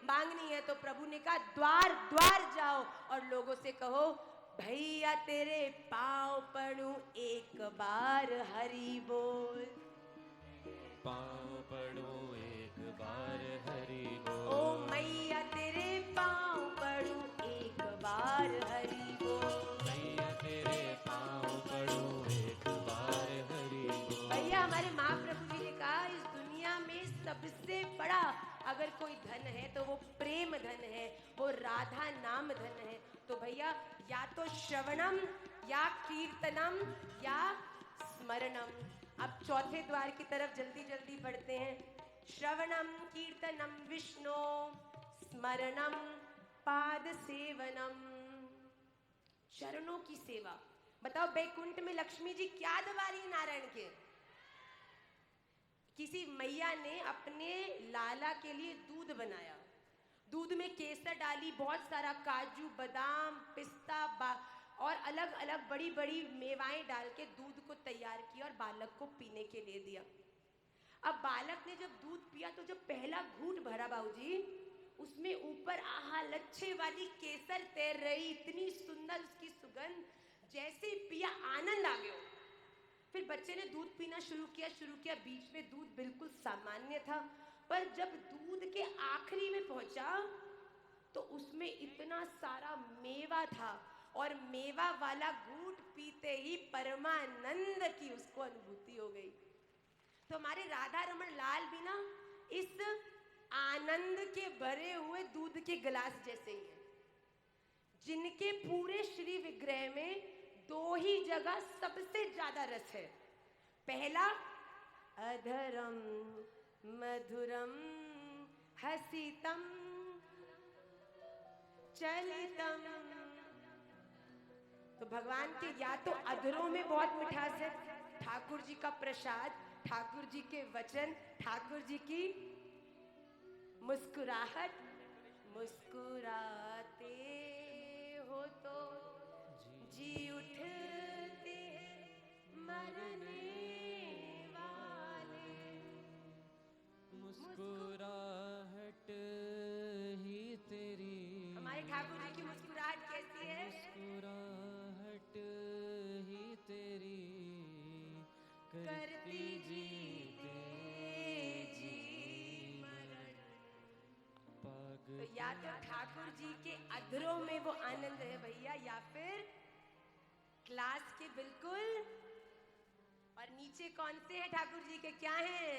मांगनी है? तो प्रभु ने कहा द्वार द्वार जाओ और लोगों से कहो भैया तेरे पाँव पड़ूं एक बार हरि बोल, पाँव पड़ो एक बार हरि बोल, ओ मैया तेरे पाँव पड़ूं एक बार हरि बोल, मैया तेरे पाँव पड़ो एक बार हरि बोल। भैया हमारे महाप्रभु जी ने कहा इस दुनिया में सबसे बड़ा अगर कोई धन है तो वो प्रेम धन है, वो राधा नाम धन है। तो भैया या तो श्रवणम या कीर्तनम या स्मरणम। अब चौथे द्वार की तरफ जल्दी जल्दी बढ़ते हैं। श्रवणम कीर्तनम विष्णु स्मरणम पाद सेवनम, चरणों की सेवा। बताओ बैकुंठ में लक्ष्मी जी क्या दबा रही है नारायण के? किसी मैया ने अपने लाला के लिए दूध बनाया, दूध में केसर डाली, बहुत सारा काजू बादाम पिस्ता और अलग अलग बड़ी बड़ी मेवाएं डाल के दूध को तैयार किया और बालक को पीने के लिए दिया। अब बालक ने जब दूध पिया तो जब पहला घूंट भरा बाबूजी, उसमें ऊपर आहा लच्छे वाली केसर तैर रही, इतनी सुंदर उसकी सुगंध, जैसे ही पिया आनंद आ गया। फिर बच्चे ने दूध पीना शुरू किया। बीच में दूध बिल्कुल सामान्य था, पर जब दूध के आखिरी में पहुंचा तो उसमें इतना सारा मेवा था और मेवा वाला घूंट पीते ही परमानंद की उसको अनुभूति हो गई। तो हमारे राधा रमन लाल भी ना इस आनंद के भरे हुए दूध के गिलास जैसे ही है, जिनके पूरे श्री विग्रह में दो ही जगह सबसे ज्यादा रस है। पहला अधरम मधुरम हसितम चलितम। तो भगवान के या तो अधरों में बहुत मिठास है, ठाकुर जी का प्रसाद, ठाकुर जी के वचन, ठाकुर जी की मुस्कुराहट, मुस्कुराते हो तो जी उठते मरने वाले, या तो ठाकुर जी के अधरों में वो आनंद है भैया, या फिर क्लास के बिल्कुल। और नीचे कौन से हैं ठाकुर जी के, क्या हैं?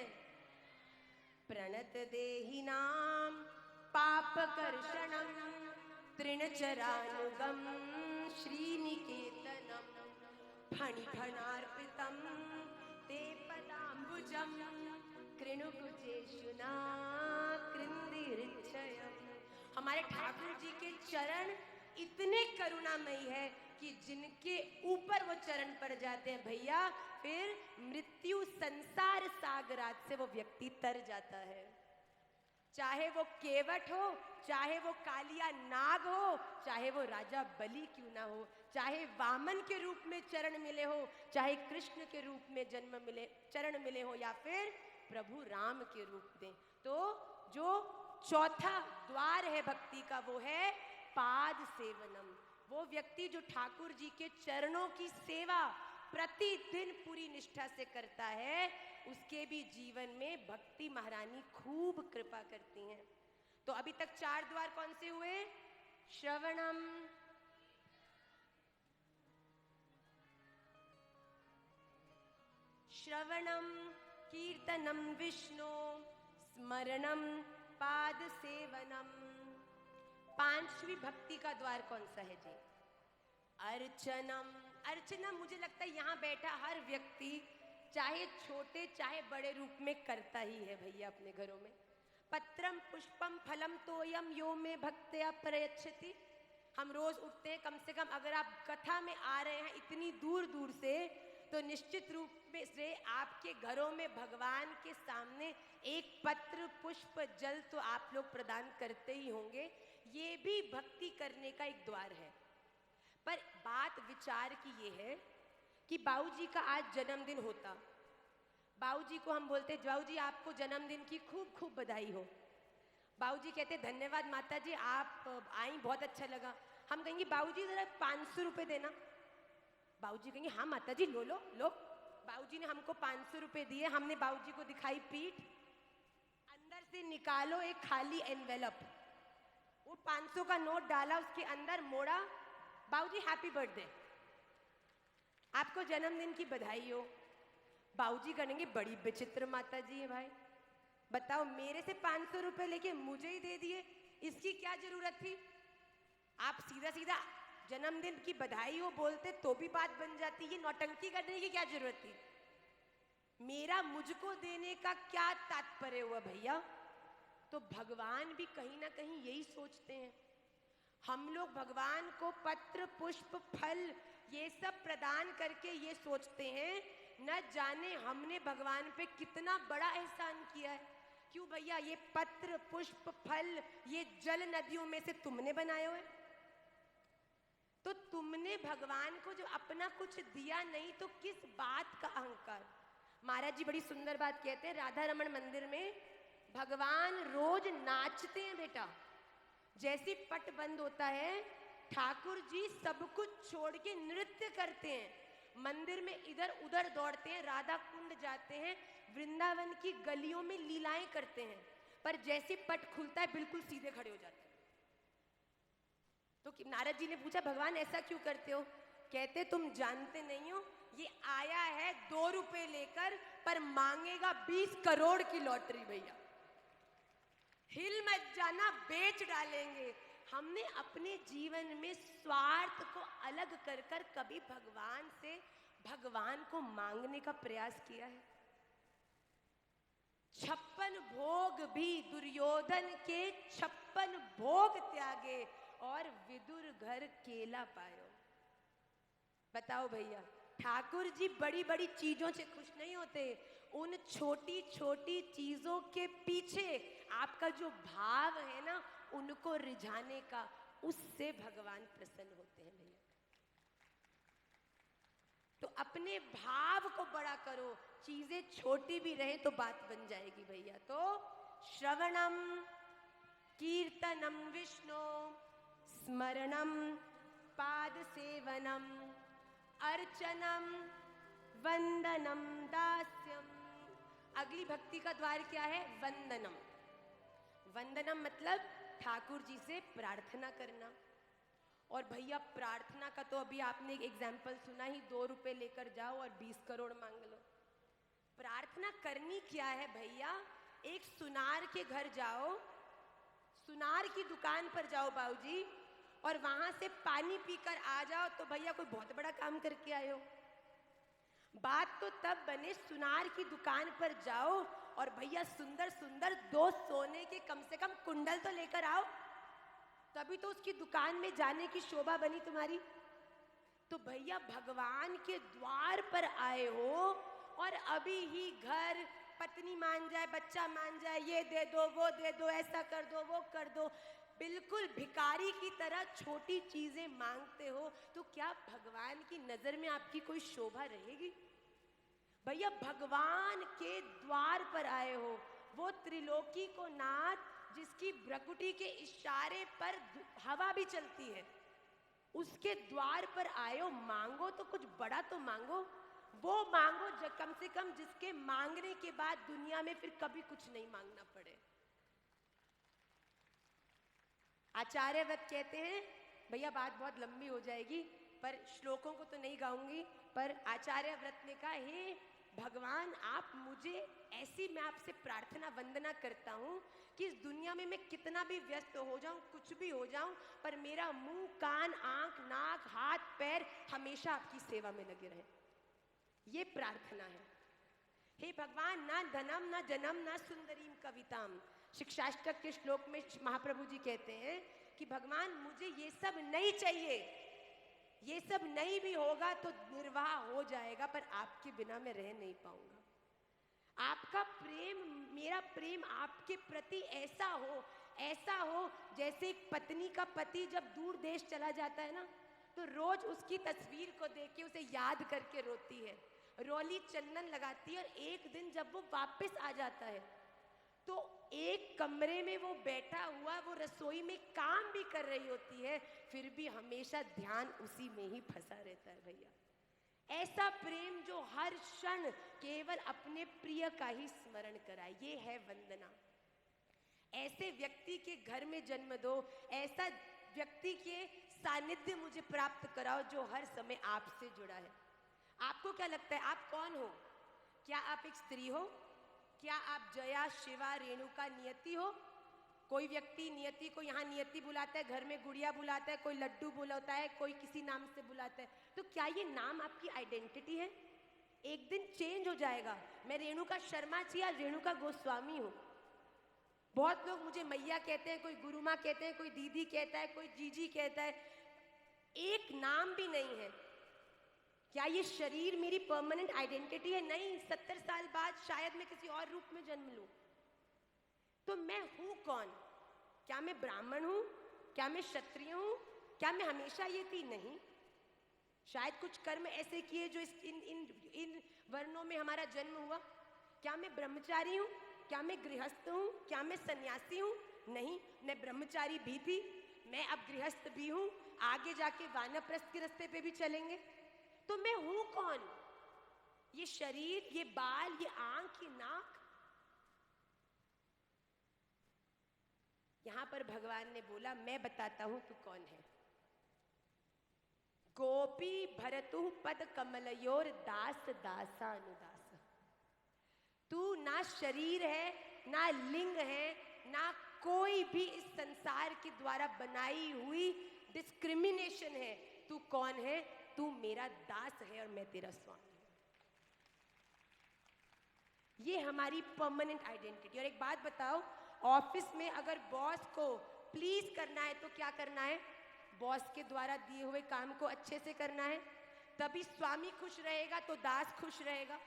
प्रणत देहिनाम पाप कर्षणम तृणचरानुगम श्रीनिकेतनम फणिफणार्पितम ते पदाम्बुजम कृणुकुजेषुना कृन्दिरिच्छयम्। हमारे ठाकुर जी के चरण इतने करुणामयी है कि जिनके ऊपर वो चरण पड़ जाते हैं भैया, फिर मृत्यु संसार सागरात से वो व्यक्ति तर जाता है। चाहे वो केवट हो, चाहे वो कालिया नाग हो, चाहे वो राजा बलि क्यों ना हो, चाहे वामन के रूप में चरण मिले हो, चाहे कृष्ण के रूप में चरण मिले हो, या फिर प्रभु राम के रूप में। तो जो चौथा द्वार है भक्ति का वो है पाद सेवनम। वो व्यक्ति जो ठाकुर जी के चरणों की सेवा प्रतिदिन पूरी निष्ठा से करता है, उसके भी जीवन में भक्ति महारानी खूब कृपा करती हैं। तो अभी तक 4 द्वार कौन से हुए? श्रवणम, श्रवणम, कीर्तनम विष्णु, स्मरणम, पाद सेवनम। 5वीं भक्ति का द्वार कौन सा है जी? अर्चनम। अर्चना मुझे लगता है यहाँ बैठा हर व्यक्ति चाहे छोटे चाहे बड़े रूप में करता ही है भैया अपने घरों में। पत्रम पुष्पम फलम तोयम यो में भक्त्या प्रयच्छति। हम रोज उठते हैं, कम से कम अगर आप कथा में आ रहे हैं इतनी दूर दूर से, तो निश्चित रूप में से आपके घरों में भगवान के सामने एक पत्र पुष्प जल तो आप लोग प्रदान करते ही होंगे। ये भी भक्ति करने का एक द्वार है। पर बात विचार की ये है कि बाबूजी का आज जन्मदिन होता, बाबूजी को हम बोलते बाबूजी आपको जन्मदिन की खूब खूब बधाई हो। बाबूजी कहते धन्यवाद माता जी, आप आई बहुत अच्छा लगा। हम कहेंगे बाबूजी जरा 500 रुपये देना। बाबूजी कहेंगे हाँ माता जी लो लो लो। बाबूजी ने हमको 500 रुपये दिए, हमने बाबूजी को दिखाई पीठ, अंदर से निकालो एक खाली एनवेलप, वो 500 का नोट डाला उसके अंदर, मोड़ा, बाबूजी हैप्पी बर्थडे, आपको जन्मदिन की बधाई हो। बाबूजी कहेंगे बड़ी विचित्र माता जी है भाई, बताओ मेरे से 500 रुपये लेके मुझे ही दे दिए, इसकी क्या जरूरत थी? आप सीधा सीधा जन्मदिन की बधाई हो बोलते तो भी बात बन जाती, ये नौटंकी करने की क्या जरूरत थी? मेरा मुझको देने का क्या तात्पर्य हुआ भैया? तो भगवान भी कहीं ना कहीं यही सोचते हैं। हम लोग भगवान को पत्र पुष्प फल ये सब प्रदान करके ये सोचते हैं न जाने हमने भगवान पे कितना बड़ा एहसान किया है। क्यों भैया? ये पत्र पुष्प फल ये जल नदियों में से तुमने बनाए हुए, तो तुमने भगवान को जो अपना कुछ दिया नहीं तो किस बात का अहंकार? महाराज जी बड़ी सुंदर बात कहते हैं, राधा रमण मंदिर में भगवान रोज नाचते हैं बेटा। जैसे पट बंद होता है ठाकुर जी सब कुछ छोड़ के नृत्य करते हैं, मंदिर में इधर उधर दौड़ते हैं, राधा कुंड जाते हैं, वृंदावन की गलियों में लीलाएं करते हैं, पर जैसे पट खुलता है बिल्कुल सीधे खड़े हो जाते हैं। तो नारद जी ने पूछा भगवान ऐसा क्यों करते हो? कहते तुम जानते नहीं हो, ये आया है 2 रुपए लेकर पर मांगेगा 20 करोड़ की लॉटरी भैया, हिल मत जाना, बेच डालेंगे। हमने अपने जीवन में स्वार्थ को अलग कर कर कभी भगवान से भगवान को मांगने का प्रयास किया है? 56 भोग भी दुर्योधन के 56 भोग त्यागे और विदुर घर केला पायो। बताओ भैया, ठाकुर जी बड़ी बड़ी चीजों से खुश नहीं होते, उन छोटी छोटी चीजों के पीछे आपका जो भाव है ना उनको रिझाने का, उससे भगवान प्रसन्न होते हैं भैया। तो अपने भाव को बड़ा करो, चीजें छोटी भी रहे तो बात बन जाएगी भैया। तो श्रवणम, कीर्तनम विष्णु, स्मरणम, पाद सेवनम, अर्चनम, वंदनम, दास्यम। अगली भक्ति का द्वार क्या है? वंदनम। वंदनम मतलब ठाकुर जी से प्रार्थना करना। और भैया प्रार्थना का तो अभी आपने एक एग्जाम्पल सुना ही, 2 रुपए लेकर जाओ और 20 करोड़ मांग लो। प्रार्थना करनी क्या है भैया? एक सुनार के घर जाओ, सुनार की दुकान पर जाओ बाबूजी, और वहां से पानी पीकर आ जाओ तो भैया कोई बहुत बड़ा काम करके आए हो। बात तो तब बने सुनार की दुकान पर जाओ और भैया सुंदर सुंदर 2 सोने के कम से कम कुंडल तो लेकर आओ, तभी तो उसकी दुकान में जाने की शोभा बनी तुम्हारी। तो भैया भगवान के द्वार पर आए हो और अभी ही घर, पत्नी मान जाए, बच्चा मान जाए, ये दे दो, वो दे दो, ऐसा कर दो, वो कर दो, बिल्कुल भिखारी की तरह छोटी चीजें मांगते हो, तो क्या भगवान की नजर में आपकी कोई शोभा रहेगी? भैया भगवान के द्वार पर आए हो, वो त्रिलोकी को नाथ जिसकी भ्रकुटी के इशारे पर हवा भी चलती है, उसके द्वार पर आए हो। मांगो तो कुछ बड़ा तो मांगो, वो मांगो जो कम से कम जिसके मांगने के बाद दुनिया में फिर कभी कुछ नहीं मांगना पड़े। आचार्य व्रत कहते हैं, भैया बात बहुत लंबी हो जाएगी पर श्लोकों को तो नहीं गाऊंगी, पर आचार्य व्रत ने कहा, हे भगवान आप मुझे ऐसी, मैं आपसे प्रार्थना वंदना करता हूँ कि इस दुनिया में मैं कितना भी व्यस्त हो जाऊं, कुछ भी हो जाऊं, पर मेरा मुंह, कान, आंख, नाक, हाथ, पैर हमेशा आपकी सेवा में लगे रहे। ये प्रार्थना है। हे भगवान, ना धनम ना जन्म ना सुंदरीम कविताम, शिक्षाष्टक के श्लोक में महाप्रभु जी कहते हैं कि भगवान मुझे ये सब नहीं चाहिए, ये सब नहीं भी होगा तो निर्वाह हो जाएगा, पर आपके बिना मैं रह नहीं पाऊंगा। आपका प्रेम, मेरा प्रेम आपके प्रति ऐसा हो जैसे एक पत्नी का पति जब दूर देश चला जाता है ना, तो रोज उसकी तस्वीर को देख के उसे याद करके रोती है, रोली चंदन लगाती है, और एक दिन जब वो वापस आ जाता है तो एक कमरे में वो बैठा हुआ, वो रसोई में काम भी कर रही होती है, फिर भी हमेशा ध्यान उसी में ही फंसा रहता है। भैया ऐसा प्रेम जो हर क्षण केवल अपने प्रिय का ही स्मरण कराए, ये है वंदना। ऐसे व्यक्ति के घर में जन्म दो, ऐसा व्यक्ति के सानिध्य मुझे प्राप्त कराओ जो हर समय आपसे जुड़ा है। आपको क्या लगता है आप कौन हो? क्या आप एक स्त्री हो? क्या आप जया, शिवा, रेणुका, नियति हो? कोई व्यक्ति नियति को यहाँ नियति बुलाता है, घर में गुड़िया बुलाता है, कोई लड्डू बुलाता है, कोई किसी नाम से बुलाता है, तो क्या ये नाम आपकी आइडेंटिटी है? एक दिन चेंज हो जाएगा। मैं रेणुका शर्मा जी या रेणुका गोस्वामी हूँ। बहुत लोग मुझे मैया कहते हैं, कोई गुरु माँ कहते हैं, कोई दीदी कहता है, कोई जीजी कहता है, एक नाम भी नहीं है। क्या ये शरीर मेरी परमानेंट आइडेंटिटी है? नहीं। 70 साल बाद शायद मैं किसी और रूप में जन्म लूं, तो मैं हूं कौन? क्या मैं ब्राह्मण हूं? क्या मैं क्षत्रिय हूं? क्या मैं हमेशा ये थी? नहीं। शायद कुछ कर्म ऐसे किए जो इन वर्णों में हमारा जन्म हुआ। क्या मैं ब्रह्मचारी हूं? क्या मैं गृहस्थ हूं? क्या मैं सन्यासी हूं? नहीं, मैं ब्रह्मचारी भी थी, मैं अब गृहस्थ भी हूं, आगे जाके वानप्रस्थ के रास्ते पे भी चलेंगे। तो मैं हूं कौन? ये शरीर, ये बाल, ये आंख, ये नाक। यहां पर भगवान ने बोला, मैं बताता हूं तू कौन है। गोपी भरतु पद कमलयोर दास दासानुदास। तू ना शरीर है, ना लिंग है, ना कोई भी इस संसार के द्वारा बनाई हुई डिस्क्रिमिनेशन है। तू कौन है? तू मेरा दास है और मैं तेरा स्वामी हूं। ये हमारी परमानेंट आइडेंटिटी। और एक बात बताओ, ऑफिस में अगर बॉस को प्लीज करना है तो क्या करना है? बॉस के द्वारा दिए हुए काम को अच्छे से करना है, तभी स्वामी खुश रहेगा तो दास खुश रहेगा।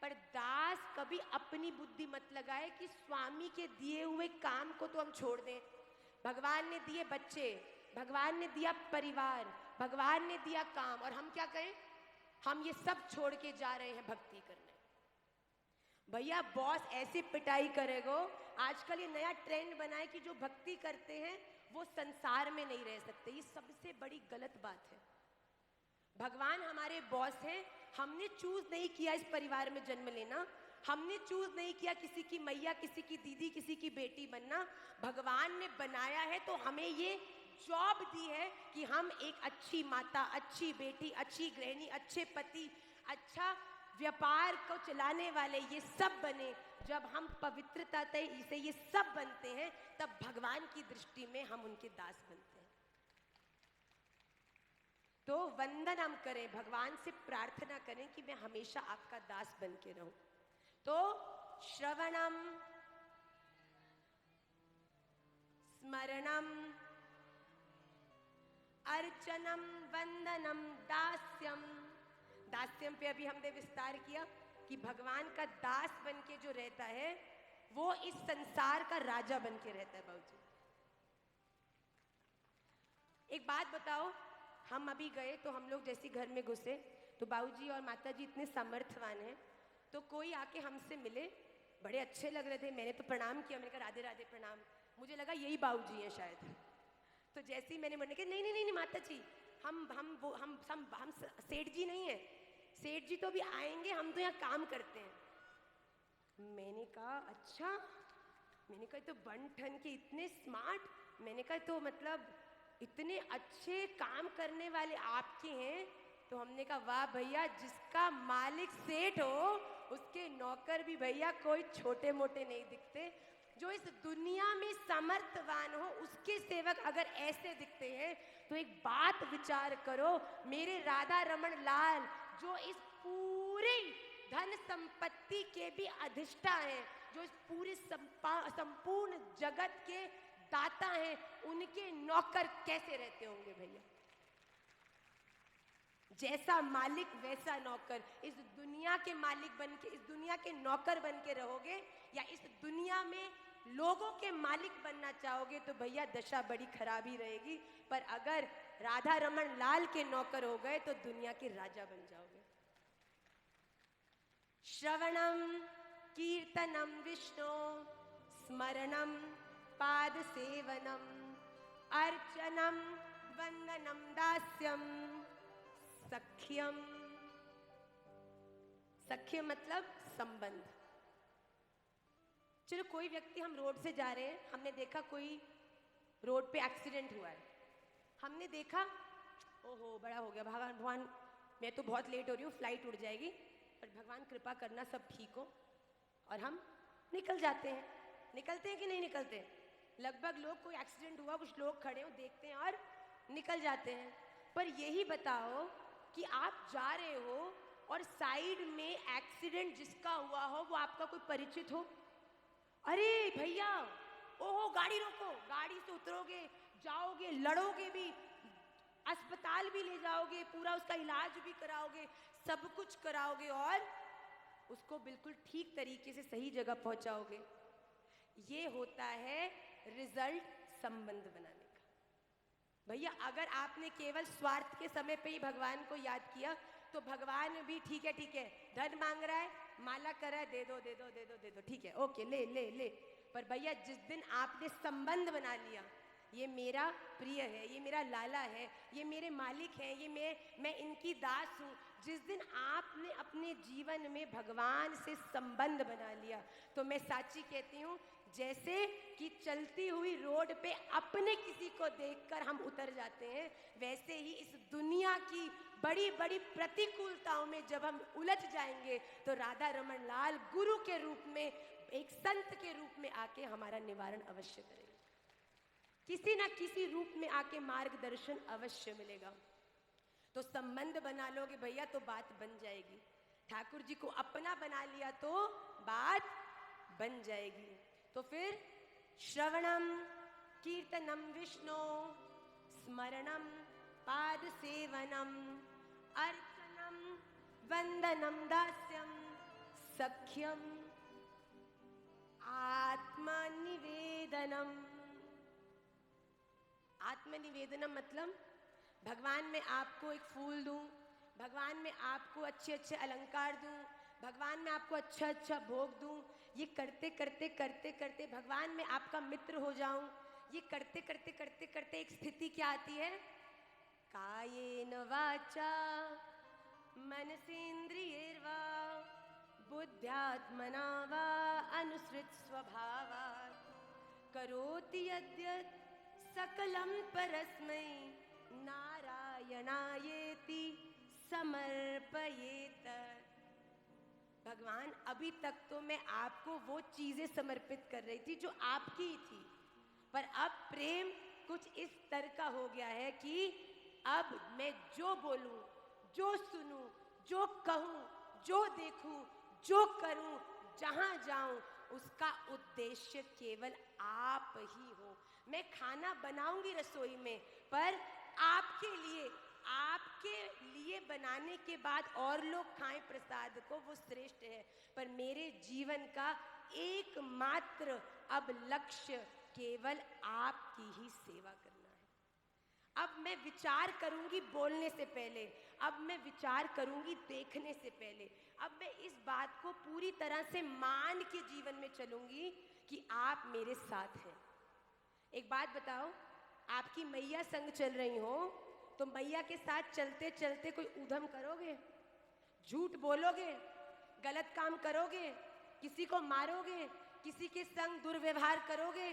पर दास कभी अपनी बुद्धि मत लगाए कि स्वामी के दिए हुए काम को तो हम छोड़ दें। भगवान ने दिए बच्चे, भगवान ने दिया परिवार, भगवान ने दिया काम, और हम क्या कहें? हम ये सब छोड़ के जा रहे हैं भक्ति करने। भैया बॉस ऐसी पिटाई करेगो। आजकल ये नया ट्रेंड बना है कि जो भक्ति करते हैं वो संसार में नहीं रह सकते। ये सबसे बड़ी गलत बात है। भगवान हमारे बॉस हैं, हमने चूज नहीं किया इस परिवार में जन्म लेना, हमने चूज नहीं किया किसी की मैया, किसी की दीदी, किसी की बेटी बनना। भगवान ने बनाया है तो हमें ये जॉब दी है कि हम एक अच्छी माता, अच्छी बेटी, अच्छी गृहिणी, अच्छे पति, अच्छा व्यापार को चलाने वाले ये सब बने। जब हम पवित्रता से ये सब बनते हैं तब भगवान की दृष्टि में हम उनके दास बनते हैं। तो वंदन हम करें, भगवान से प्रार्थना करें कि मैं हमेशा आपका दास बन के रहूं। तो श्रवणम, स्मरणम, अर्चनम, वंदनम, दास्यम। दास्यम पे अभी हमने विस्तार किया कि भगवान का दास बन के जो रहता है वो इस संसार का राजा बन के रहता है। बाबूजी एक बात बताओ, हम अभी गए तो हम लोग जैसे घर में घुसे तो बाबूजी और माताजी इतने समर्थवान हैं, तो कोई आके हमसे मिले, बड़े अच्छे लग रहे थे, मैंने तो प्रणाम किया, मैंने कहा राधे राधे प्रणाम, मुझे लगा यही बाबूजी हैं शायद। तो जैसे ही मैंने बोलने के नहीं नहीं नहीं माता जी, हम सेठ जी नहीं है, सेठ जी तो अभी आएंगे, हम तो यहाँ काम करते हैं। मैंने कहा अच्छा, मैंने कहा तो बन ठन के इतने स्मार्ट, मैंने कहा तो मतलब इतने अच्छे काम करने वाले आपके हैं। तो हमने कहा वाह भैया, जिसका मालिक सेठ हो उसके नौकर भी भैया कोई छोटे मोटे नहीं दिखते। जो इस दुनिया में समर्थवान हो उसके सेवक अगर ऐसे दिखते हैं तो एक बात विचार करो, मेरे राधा रमन लाल जो इस पूरे धन संपत्ति के भी अधिष्ठा है, जो इस पूरे संपूर्ण जगत के दाता हैं, उनके नौकर कैसे रहते होंगे भैया? जैसा मालिक वैसा नौकर। इस दुनिया के मालिक बन के, इस दुनिया के नौकर बन के रहोगे या इस दुनिया में लोगों के मालिक बनना चाहोगे तो भैया दशा बड़ी खराबी रहेगी। पर अगर राधा रमन लाल के नौकर हो गए तो दुनिया के राजा बन जाओगे। श्रवणम कीर्तनम विष्णु, स्मरणम पाद सेवनम, अर्चनम वंदनम दास्यम, सख्यम। सख्य मतलब संबंध। चलो कोई व्यक्ति, हम रोड से जा रहे हैं, हमने देखा कोई रोड पे एक्सीडेंट हुआ है, हमने देखा ओहो बड़ा हो गया, भगवान मैं तो बहुत लेट हो रही हूँ, फ्लाइट उड़ जाएगी, पर भगवान कृपा करना सब ठीक हो, और हम निकल जाते हैं। निकलते हैं कि नहीं निकलते? लगभग लोग, कोई एक्सीडेंट हुआ, कुछ लोग खड़े हो देखते हैं और निकल जाते हैं। पर यही बताओ कि आप जा रहे हो और साइड में एक्सीडेंट जिसका हुआ हो वो आपका कोई परिचित हो, अरे भैया ओहो गाड़ी रोको, गाड़ी से उतरोगे, जाओगे, लड़ोगे भी, अस्पताल भी ले जाओगे, पूरा उसका इलाज भी कराओगे, सब कुछ कराओगे और उसको बिल्कुल ठीक तरीके से सही जगह पहुंचाओगे। ये होता है रिजल्ट संबंध बनाने का। भैया अगर आपने केवल स्वार्थ के समय पे ही भगवान को याद किया तो भगवान भी ठीक है, धन मांग रहा है, माला कर रहा है, दे दो दे दो दे दो दे दो, ठीक है, ओके ले ले ले। पर भैया जिस दिन आपने संबंध बना लिया, ये मेरा प्रिय है, ये मेरा लाला है, ये मेरे मालिक हैं, ये मैं इनकी दास हूँ, जिस दिन आपने अपने जीवन में भगवान से संबंध बना लिया तो मैं साची कहती हूँ, जैसे कि चलती हुई रोड पे अपने किसी को देखकर हम उतर जाते हैं, वैसे ही इस दुनिया की बड़ी बड़ी प्रतिकूलताओं में जब हम उलझ जाएंगे तो राधा रमन लाल गुरु के रूप में, एक संत के रूप में आके हमारा निवारण अवश्य करेंगे। किसी ना किसी रूप में आके मार्गदर्शन अवश्य मिलेगा। तो संबंध बना लोगे भैया तो बात बन जाएगी। ठाकुर जी को अपना बना लिया तो बात बन जाएगी। तो फिर श्रवणम कीर्तनम विष्णु, स्मरणम पाद सेवनम, अर्चनम वंदनम दास्यम, सख्यम आत्मनिवेदनम। आत्मनिवेदनम मतलब भगवान में आपको एक फूल दूं, भगवान में आपको अच्छे अच्छे अलंकार दूं, भगवान में आपको अच्छा अच्छा भोग दूं, ये करते करते करते करते भगवान में आपका मित्र हो जाऊं, ये करते करते करते करते एक स्थिति क्या आती है, कायेन वाचा मनसेन्द्रियैर्वा बुद्ध्यात्मना वा अनुसृत स्वभावात् करोति यद्यत् सकलं परस्मै नारायणायेति समर्पयेत। भगवान अभी तक तो मैं आपको वो चीजें समर्पित कर रही थी जो आपकी ही थी, पर अब प्रेम कुछ इस तरह का हो गया है कि अब मैं जो बोलूं, जो सुनूं, जो कहूं, जो देखूं, जो करूं, जहां जाऊं, उसका उद्देश्य केवल आप ही हो। मैं खाना बनाऊंगी रसोई में, पर आपके लिए बनाने के बाद और लोग खाएं प्रसाद को, वो श्रेष्ठ है। पर मेरे जीवन का एकमात्र अब लक्ष्य केवल आपकी ही सेवा करना है। अब मैं विचार करूंगी बोलने से पहले, अब मैं विचार करूंगी देखने से पहले, अब मैं इस बात को पूरी तरह से मान के जीवन में चलूंगी कि आप मेरे साथ हैं। एक बात बताओ, आपकी मैया संग चल रही हो तो मैया के साथ चलते चलते कोई ऊधम करोगे, झूठ बोलोगे, गलत काम करोगे, किसी को मारोगे, किसी के संग दुर्व्यवहार करोगे,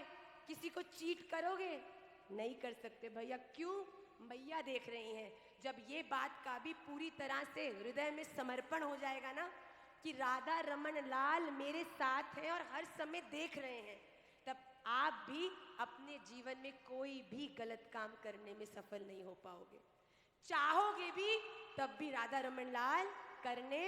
किसी को चीट करोगे? नहीं कर सकते भैया। क्यों? मैया देख रही हैं। जब ये बात का भी पूरी तरह से हृदय में समर्पण हो जाएगा ना कि राधा रमन लाल मेरे साथ हैं और हर समय देख रहे हैं, तब आप भी अपने जीवन में कोई भी गलत काम करने में सफल नहीं हो पाओगे। चाहोगे भी तब भी राधा रमन लाल करने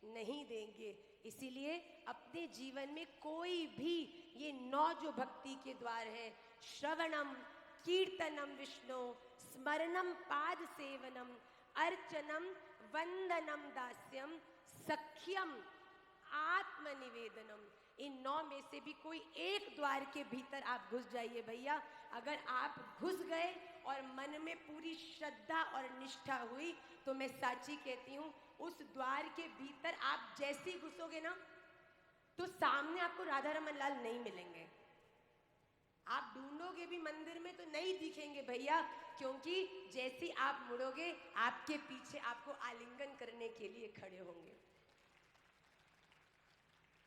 नहीं देंगे। इसीलिए अपने जीवन में कोई भी ये 9 जो भक्ति के द्वार हैं, श्रवणम कीर्तनम विष्णु, स्मरणम पाद सेवनम, अर्चनम वंदनम दास्यम, सख्यम आत्मनिवेदनम, इन 9 में से भी कोई एक द्वार के भीतर आप घुस जाइए भैया। अगर आप घुस गए और मन में पूरी श्रद्धा और निष्ठा हुई तो मैं साची कहती हूँ, उस द्वार के भीतर आप जैसे ही घुसोगे ना तो सामने आपको राधा रमन लाल नहीं मिलेंगे। आप ढूंढोगे भी मंदिर में तो नहीं दिखेंगे भैया, क्योंकि जैसे आप मुड़ोगे आपके पीछे आपको आलिंगन करने के लिए खड़े होंगे।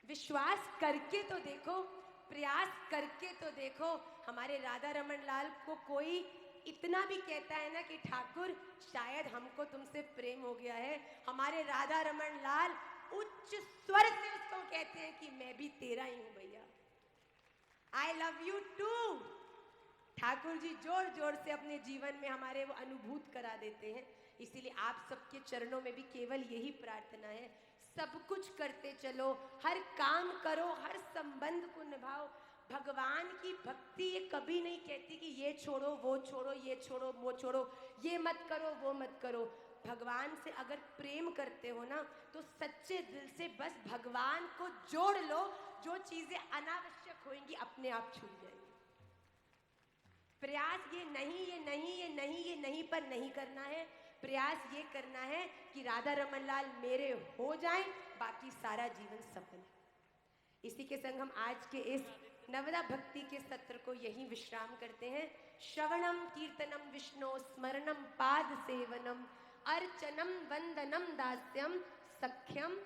विश्वास करके तो देखो, प्रयास करके तो देखो। हमारे राधा रमन लाल को कोई इतना भी कहता है ना कि ठाकुर शायद हमको तुमसे प्रेम हो गया है, हमारे राधा रमन लाल उच्च स्वर से उसको कहते हैं कि मैं भी तेरा ही हूं भैया, I love you too. Thakur ji जोर जोर से अपने जीवन में हमारे वो अनुभूत करा देते हैं। इसीलिए आप सबके चरणों में भी केवल यही प्रार्थना है, सब कुछ करते चलो, हर काम करो, हर संबंध को निभाओ। भगवान की भक्ति ये कभी नहीं कहती कि ये छोड़ो, वो छोड़ो, ये छोड़ो, वो छोड़ो, ये मत करो, वो मत करो। भगवान से अगर प्रेम करते हो ना तो सच्चे दिल से बस भगवान को जोड़ लो, जो चीजें अनावश्यक होंगी अपने आप छूट जाएंगी। प्रयास ये नहीं, ये नहीं, ये नहीं, ये नहीं पर नहीं करना है। प्रयास ये करना है कि राधा रमन लाल मेरे हो जाएं, बाकी सारा जीवन सफल है। इसी के संग हम आज के इस नवदा भक्ति के सत्र को यहीं विश्राम करते हैं। श्रवणम कीर्तनम विष्णु, स्मरणम पाद सेवनम, अर्चनम वंदनम दास्यम, सख्यम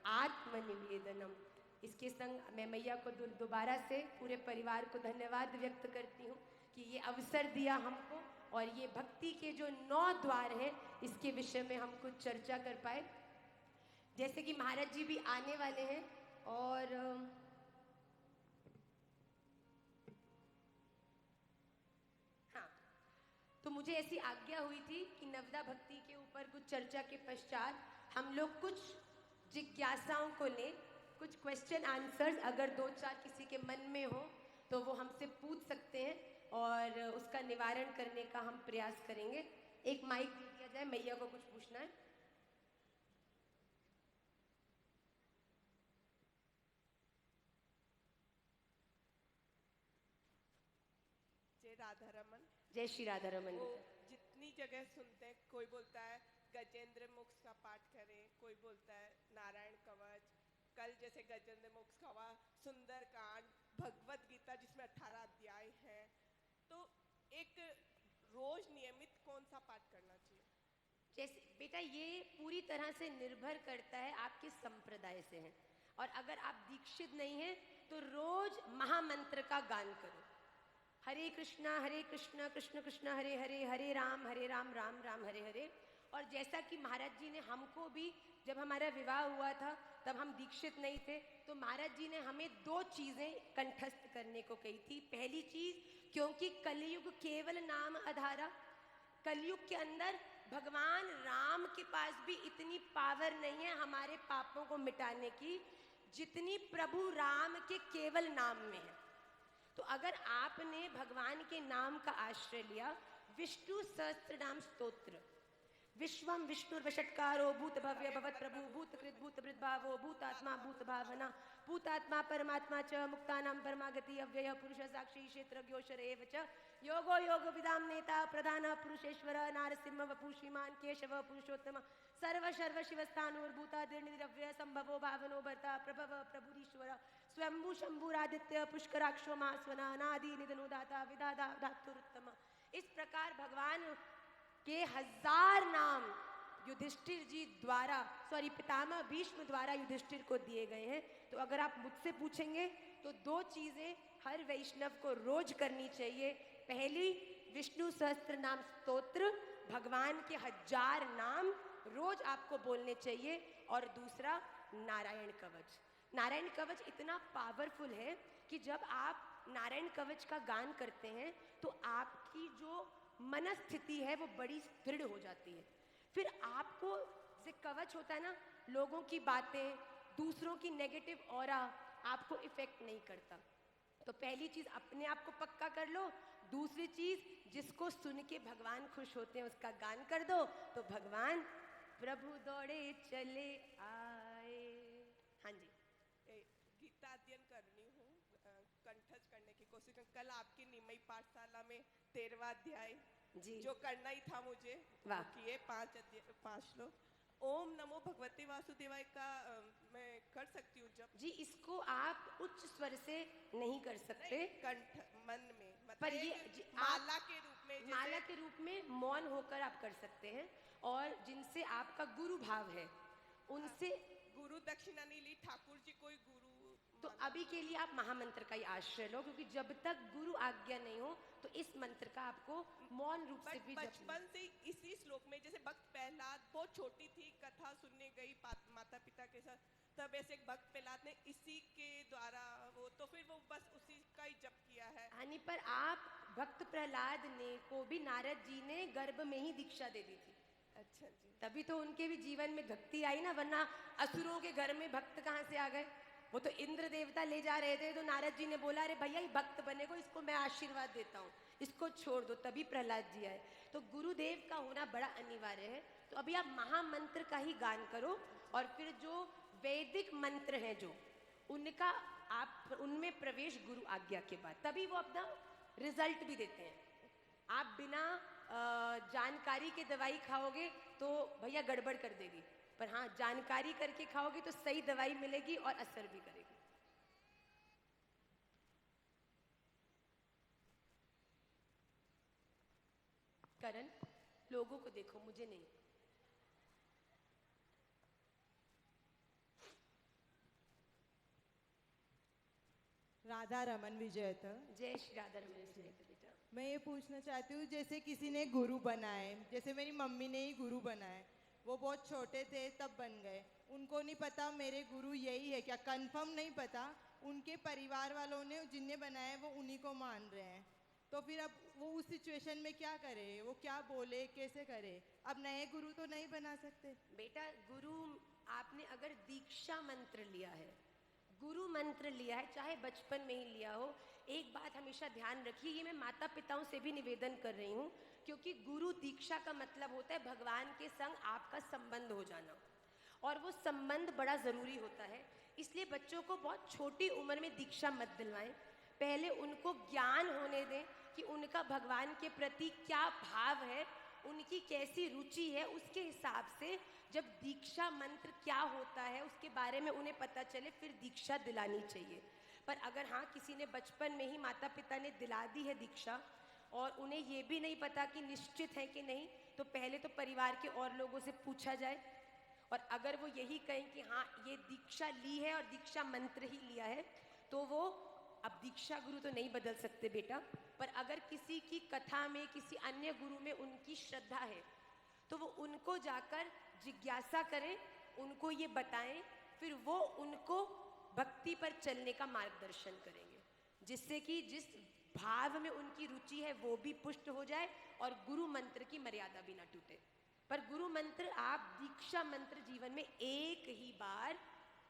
आत्मनिवेदनम। इसके संग मैं मैया को दोबारा से पूरे परिवार को धन्यवाद व्यक्त करती हूँ कि ये अवसर दिया हमको और ये भक्ति के जो 9 द्वार हैं इसके विषय में हम कुछ चर्चा कर पाए। जैसे कि महाराज जी भी आने वाले हैं और हाँ, तो मुझे ऐसी आज्ञा हुई थी कि नवदा भक्ति के ऊपर कुछ चर्चा के पश्चात हम लोग कुछ जिज्ञासाओं को लें, कुछ क्वेश्चन आंसर्स अगर 2-4 किसी के मन में हो तो वो हमसे पूछ सकते हैं और उसका निवारण करने का हम प्रयास करेंगे। एक माइक दे दिया जाए, मैया को कुछ पूछना है। जय राधा रमन। जय श्री राधा रमन। वो जितनी जगह सुनते हैं, कोई बोलता है गजेंद्र मोक्ष का पाठ करें, कोई बोलता है नारायण कवच, कल जैसे गजेंद्र मोक्ष का हुआ, सुंदर कांड, भगवत गीता जिसमें 18 अध्याय हैं, तो एक रोज नियमित कौन सा पाठ करना चाहिए? जैसे बेटा ये पूरी तरह से निर्भर करता है आपके संप्रदाय से है। और अगर आप दीक्षित नहीं हैं तो रोज महामंत्र का गान करो, हरे कृष्णा कृष्ण कृष्ण हरे हरे, हरे राम राम राम हरे हरे। और जैसा कि महाराज जी ने हमको भी, जब हमारा विवाह हुआ था तब हम दीक्षित नहीं थे, तो महाराज जी ने हमें 2 चीजें कंठस्थ करने को कही थी। पहली चीज, क्योंकि कलयुग केवल नाम आधारा, कलयुग के अंदर भगवान राम के पास भी इतनी पावर नहीं है हमारे पापों को मिटाने की जितनी प्रभु राम के केवल नाम में है। तो अगर आपने भगवान के नाम का आश्रय लिया, विष्णु सहस्त्र नाम स्तोत्र, विश्वम विष्णुर्वषट्कारो भूत भव्य भवत प्रभु भूतकृत भूत भावो भूतात्मा भूत भावना भूतात्मा परमात्मा च मुक्तानां परमागति अव्यय पुरुष साक्षी क्षेत्रज्ञोशर एव च योगो योग विदाम नेता प्रधान पुरुषेश्वर नारसिंह वपु श्रीमान केशव पुरुषोत्तम सर्व सर्व शिवस्थानुर्भूतादिर्निरव्यय संभवो भावनो भर्ता प्रभव प्रभुरीश्वर स्वयंभू शंभुरादित्य पुष्कराक्षो मास्वना अनादि निधनो दाता विदादा धातुरुत्तम। इस प्रकार भगवान के 1000 नाम युधिष्ठिर जी द्वारा, पितामह भीष्म द्वारा युधिष्ठिर को दिए गए हैं। तो अगर आप मुझसे पूछेंगे तो 2 चीजें हर वैष्णव को रोज करनी चाहिए। पहली, विष्णु सहस्त्र नाम स्तोत्र, भगवान के 1000 नाम रोज आपको बोलने चाहिए। और दूसरा, नारायण कवच। नारायण कवच इतना पावरफुल है कि जब आप नारायण कवच का गान करते हैं तो आपकी जो मनस्थिति है वो बड़ी दृढ़ हो जाती है। फिर आपको से कवच होता है ना, लोगों की बातें, दूसरों की नेगेटिव ऑरा आपको इफेक्ट नहीं करता। तो पहली चीज अपने आप को पक्का कर लो। दूसरी चीज, जिसको सुन के भगवान खुश होते हैं उसका गान कर दो, तो भगवान प्रभु दौड़े चले आए। हाँ जी, गीता अध्ययन करनी हूँ, कंठस्थ करने की कोशिश कर। कल आपकी निमई पाठशाला में 13वां अध्याय जी जो करना ही था मुझे, वाह। किए 5 श्लोक। ओम नमो भगवते वासुदेवाय का मैं कर सकती हूँ जब? जी, इसको आप उच्च स्वर से नहीं कर सकते, कंठ मन में, मतलब पर ये माला के रूप में, माला के रूप में मौन होकर आप कर सकते हैं। और जिनसे आपका गुरु भाव है उनसे, गुरु दक्षिणा नहीं ली, ठाकुर जी कोई गुरु, तो अभी के लिए आप महामंत्र का ही आश्रय लो, क्योंकि जब तक गुरु आज्ञा नहीं हो तो इस मंत्र का आपको मौन रूप से भी बचपन से इसी श्लोक में, जैसे भक्त प्रहलाद बहुत छोटी थी, कथा सुनने गई माता पिता के साथ, तब ऐसे एक भक्त प्रहलाद ने इसी के द्वारा वो, तो फिर वो बस उसी का ही जप किया है। हानि पर आप भक्त प्रहलाद ने को भी नारद जी ने गर्भ में ही दीक्षा दे दी थी। अच्छा जी, तभी तो उनके भी जीवन में भक्ति आई ना, वरना असुरों के घर में भक्त कहाँ से आ गए? वो तो इंद्र देवता ले जा रहे थे, तो नारद जी ने बोला, अरे भैया ये भक्त बनेगो, इसको मैं आशीर्वाद देता हूँ, इसको छोड़ दो। तभी प्रहलाद जी आए। तो गुरुदेव का होना बड़ा अनिवार्य है। तो अभी आप महामंत्र का ही गान करो, और फिर जो वैदिक मंत्र हैं जो उनका आप उनमें प्रवेश गुरु आज्ञा के बाद, तभी वो अपना रिजल्ट भी देते हैं। आप बिना जानकारी के दवाई खाओगे तो भैया गड़बड़ कर देगी, पर हाँ जानकारी करके खाओगे तो सही दवाई मिलेगी और असर भी करेगी। करण, लोगों को देखो, मुझे नहीं। राधा रमन विजयत। जय श्री राधा रमन विजयत। बेटा मैं ये पूछना चाहती हूँ, जैसे किसी ने गुरु बनाए, जैसे मेरी मम्मी ने ही गुरु बनाए, वो बहुत छोटे थे तब बन गए, उनको नहीं पता मेरे गुरु यही है क्या, कंफर्म नहीं पता, उनके परिवार वालों ने जिन्हें बनाया वो उन्हीं को मान रहे हैं, तो फिर अब वो उस सिचुएशन में क्या करे, वो क्या बोले, कैसे करे? अब नए गुरु तो नहीं बना सकते। बेटा, गुरु आपने अगर दीक्षा मंत्र लिया है, गुरु मंत्र लिया है, चाहे बचपन में ही लिया हो, एक बात हमेशा ध्यान रखिए, ये मैं माता पिताओं से भी निवेदन कर रही हूँ, क्योंकि गुरु दीक्षा का मतलब होता है भगवान के संग आपका संबंध हो जाना, और वो संबंध बड़ा ज़रूरी होता है। इसलिए बच्चों को बहुत छोटी उम्र में दीक्षा मत दिलवाएं, पहले उनको ज्ञान होने दें कि उनका भगवान के प्रति क्या भाव है, उनकी कैसी रुचि है, उसके हिसाब से जब दीक्षा मंत्र क्या होता है उसके बारे में उन्हें पता चले, फिर दीक्षा दिलानी चाहिए। पर अगर हाँ किसी ने बचपन में ही माता पिता ने दिला दी है दीक्षा और उन्हें ये भी नहीं पता कि निश्चित है कि नहीं, तो पहले तो परिवार के और लोगों से पूछा जाए, और अगर वो यही कहें कि हाँ ये दीक्षा ली है और दीक्षा मंत्र ही लिया है, तो वो, अब दीक्षा गुरु तो नहीं बदल सकते बेटा, पर अगर किसी की कथा में, किसी अन्य गुरु में उनकी श्रद्धा है, तो वो उनको जाकर जिज्ञासा करें, उनको ये बताएं, फिर वो उनको भक्ति पर चलने का मार्गदर्शन करेंगे, जिससे कि जिस भाव में उनकी रुचि है वो भी पुष्ट हो जाए और गुरु मंत्र की मर्यादा भी ना टूटे। पर गुरु मंत्र, आप दीक्षा मंत्र जीवन में एक ही बार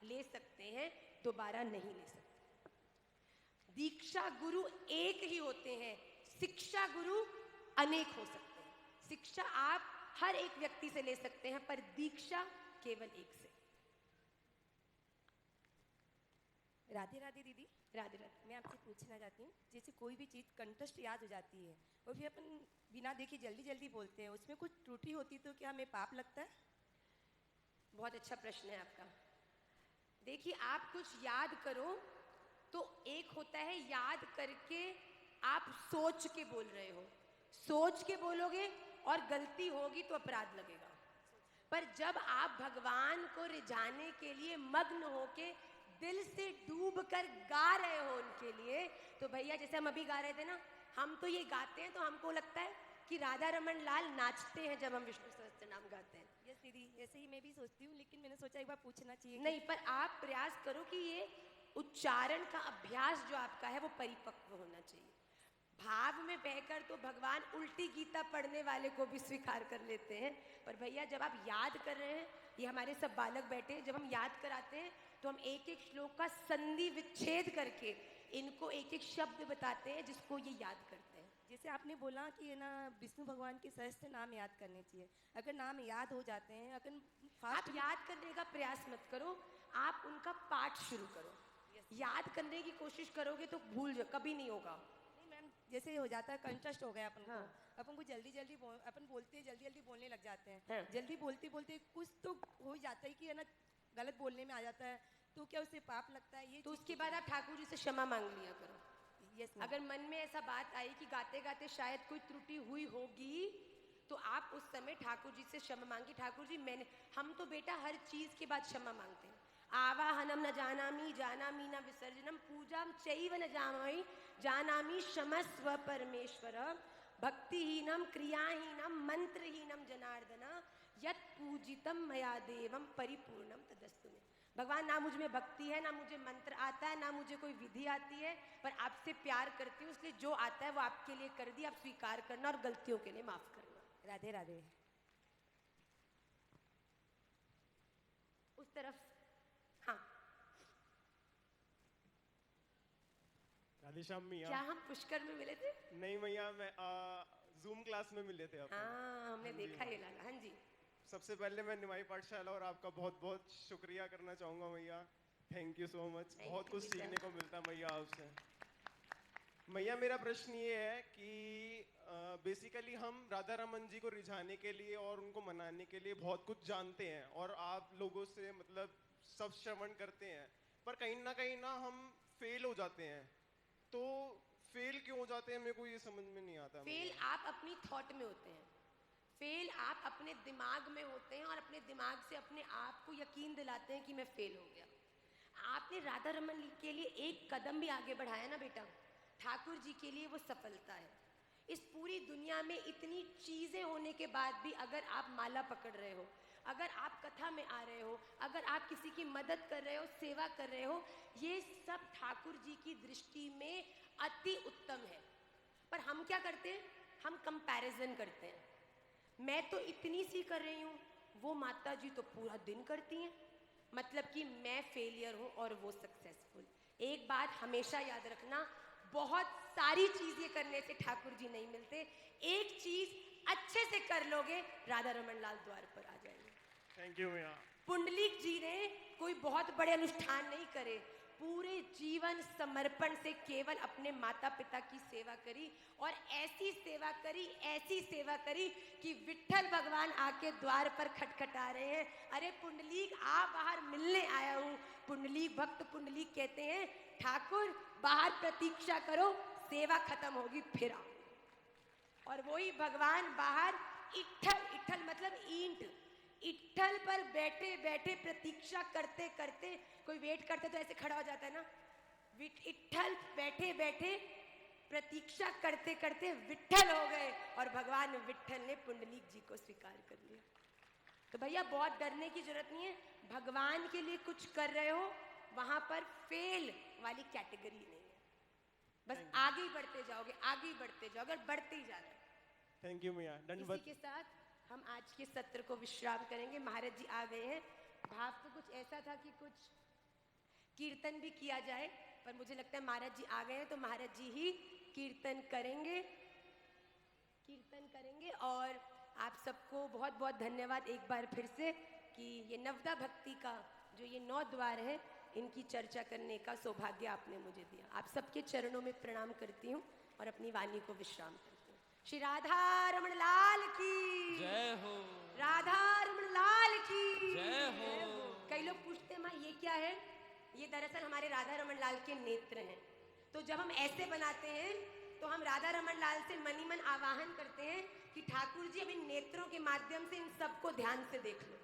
ले सकते हैं, दोबारा नहीं ले सकते। दीक्षा गुरु एक ही होते हैं, शिक्षा गुरु अनेक हो सकते हैं। शिक्षा आप हर एक व्यक्ति से ले सकते हैं, पर दीक्षा केवल एक से। राधे राधे दीदी। राधे राधे। मैं आपसे पूछना चाहती हूँ, जैसे कोई भी चीज़ कंठस्थ याद हो जाती है और फिर अपन बिना देखे जल्दी जल्दी बोलते हैं, उसमें कुछ त्रुटि होती तो क्या हमें पाप लगता है? बहुत अच्छा प्रश्न है आपका। देखिए, आप कुछ याद करो तो एक होता है याद करके आप सोच के बोल रहे हो, सोच के बोलोगे और गलती होगी तो अपराध लगेगा। पर जब आप भगवान को रिझाने के लिए मग्न होके दिल से डूब कर गा रहे हो उनके लिए, तो भैया जैसे हम अभी गा रहे थे ना, हम तो ये गाते हैं तो हमको लगता है कि राधा रमन लाल नाचते हैं जब हम विष्णु सहस्त्र नाम गाते हैं। यस दीदी, ऐसे ही मैं भी सोचती हूँ, लेकिन मैंने सोचा एक बार पूछना चाहिए। नहीं, पर आप प्रयास करो कि ये उच्चारण का अभ्यास जो आपका है वो परिपक्व होना चाहिए। भाव में बहकर तो भगवान उल्टी गीता पढ़ने वाले को भी स्वीकार कर लेते हैं, पर भैया जब आप याद कर रहे हैं, ये हमारे सब बालक बैठे हैं, जब हम याद कराते हैं तो हम एक एक श्लोक का संधि विच्छेद करके इनको एक एक शब्द बताते हैं जिसको ये याद करते हैं। जैसे आपने बोला कि है ना, विष्णु भगवान के सहस्त्र नाम याद करने चाहिए। अगर नाम याद हो जाते हैं, अगर आप फास्ट याद करने का प्रयास मत करो, आप उनका पाठ शुरू करो। याद करने की कोशिश करोगे तो भूल जाओ, कभी नहीं होगा। नहीं मैम, जैसे हो जाता है कंट्रस्ट हो गया अपन को, हाँ। अपन को जल्दी जल्दी अपन बोलते जल्दी जल्दी बोलने लग जाते हैं। हाँ। जल्दी बोलते बोलते कुछ तो हो ही जाता है कि है ना, गलत बोलने में आ जाता है, तो क्या उससे पाप लगता है? ये तो चीज़ उसके बाद आप ठाकुर जी से क्षमा मांग लिया करो। यस अगर मन में ऐसा बात आई कि गाते गाते शायद कोई त्रुटि हुई होगी, तो आप उस समय ठाकुर जी से क्षमा मांगी, ठाकुर जी हम तो बेटा हर चीज के बाद क्षमा मांगते हैं। आवाहनम न जानामि जानामि न विसर्जनम पूजाम चैव न जानामि जानामि क्षमस्व परमेश्वर भक्तिहीनम क्रियाहीनम मंत्रहीनम जनार्दन यत् पूजितम मया देवम परिपूर्णम तदस्तु मे। भगवान, ना मुझ में भक्ति है, ना मुझे मंत्र आता है, ना मुझे कोई विधि आती है, पर आपसे प्यार करती हूँ, इसलिए जो आता है वो आपके लिए कर दी, आप स्वीकार करना और गलतियों के लिए माफ करना। राधे राधे। उस तरफ, हाँ। राधेश्याम मियाँ। क्या हम पुष्कर में मिले थे? नहीं मैया, मैं जूम क्लास में मिले थे अपन। हाँ, हमने हाँ जी। देखा ये लाला। हाँ जी। सबसे पहले मैं निमाई पाठशाला और आपका बहुत बहुत शुक्रिया करना चाहूँगा मैया। Thank you so much. Thank बहुत you, कुछ बेटा। सीखने को मिलता है मैया आपसे। मैया, मेरा प्रश्न ये है कि बेसिकली हम राधा रमन जी को रिझाने के लिए और उनको मनाने के लिए बहुत कुछ जानते हैं और आप लोगों से मतलब सब श्रवण करते हैं, पर कहीं ना हम फेल हो जाते हैं। तो फेल क्यों हो जाते हैं, मेरे को ये समझ में नहीं आता। फेल आप अपनी थॉट में होते हैं, फेल आप अपने दिमाग में होते हैं और अपने दिमाग से अपने आप को यकीन दिलाते हैं कि मैं फेल हो गया। आपने राधा रमन के लिए एक कदम भी आगे बढ़ाया ना बेटा, ठाकुर जी के लिए वो सफलता है। इस पूरी दुनिया में इतनी चीजें होने के बाद भी अगर आप माला पकड़ रहे हो, अगर आप कथा में आ रहे हो, अगर आप किसी की मदद कर रहे हो, सेवा कर रहे हो, ये सब ठाकुर जी की दृष्टि में अति उत्तम है। पर हम क्या करते हैं, हम कंपैरिजन करते हैं। मैं तो इतनी सी कर रही हूँ, वो माता जी तो पूरा दिन करती हैं, मतलब कि मैं फेलियर हूँ और वो सक्सेसफुल। एक बात हमेशा याद रखना, बहुत सारी चीजें करने से ठाकुर जी नहीं मिलते, एक चीज अच्छे से कर लोगे, राधा रमन लाल द्वार पर आ जाएंगे। थैंक यू मैया। पुंडलिक जी ने कोई बहुत बड़े अनुष्ठान नहीं करे, पूरे जीवन समर्पण से केवल अपने माता पिता की सेवा करी और ऐसी सेवा करी कि विट्ठल भगवान आके द्वार पर खटखटा रहे हैं, अरे पुंडलिक आ बाहर मिलने आया हूँ। पुंडलिक भक्त पुंडलिक कहते हैं, ठाकुर बाहर प्रतीक्षा करो, सेवा खत्म होगी फिर आओ। और वही भगवान बाहर इट्ठल, इट्ठल मतलब ईंट, इट्ठल पर बैठे बैठे प्रतीक्षा करते करते, कोई वेट करते तो ऐसे खड़ा हो जाता है ना, इट्ठल बैठे बैठे प्रतीक्षा करते करते विट्ठल हो गए और भगवान विट्ठल ने पुंडलीक जी को स्वीकार कर लिया। तो भैया बहुत डरने की जरूरत नहीं है, भगवान के लिए कुछ कर रहे हो वहां पर फेल वाली कैटेगरी नहीं है, बस आगे ही बढ़ते जाओगे, आगे ही बढ़ते जाओगे और बढ़ते ही जा रहे हो। थैंक यू मैया, इसी दंडवत। के साथ हम आज के सत्र को विश्राम करेंगे। महाराज जी आ गए हैं। भाव तो कुछ ऐसा था कि कुछ कीर्तन भी किया जाए, पर मुझे लगता है महाराज जी आ गए हैं तो महाराज जी ही कीर्तन करेंगे, कीर्तन करेंगे। और आप सबको बहुत बहुत धन्यवाद एक बार फिर से कि ये नवदा भक्ति का जो ये 9 द्वार है, इनकी चर्चा करने का सौभाग्य आपने मुझे दिया। आप सबके चरणों में प्रणाम करती हूँ और अपनी वाणी को विश्राम करती हूँ। श्री राधा रमण लाल की जय हो, राधा रमण लाल की जय हो। कई लोग पूछते हैं माँ ये क्या है? ये दरअसल हमारे राधा रमण लाल के नेत्र हैं। तो जब हम ऐसे बनाते हैं तो हम राधा रमण लाल से मनी मन आवाहन करते हैं कि ठाकुर जी अब इन नेत्रों के माध्यम से इन सबको ध्यान से देख लो।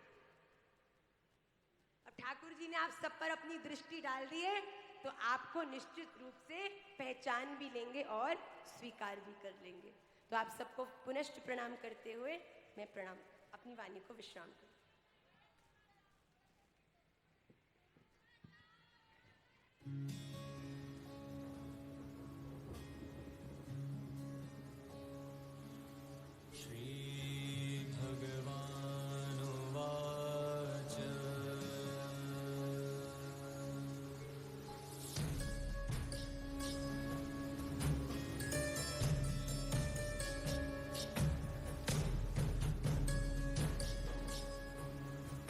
अब ठाकुर जी ने आप सब पर अपनी दृष्टि डाल दी है तो आपको निश्चित रूप से पहचान भी लेंगे और स्वीकार भी कर लेंगे। तो आप सबको पुनश्च प्रणाम करते हुए मैं प्रणाम अपनी वाणी को विश्राम करूं।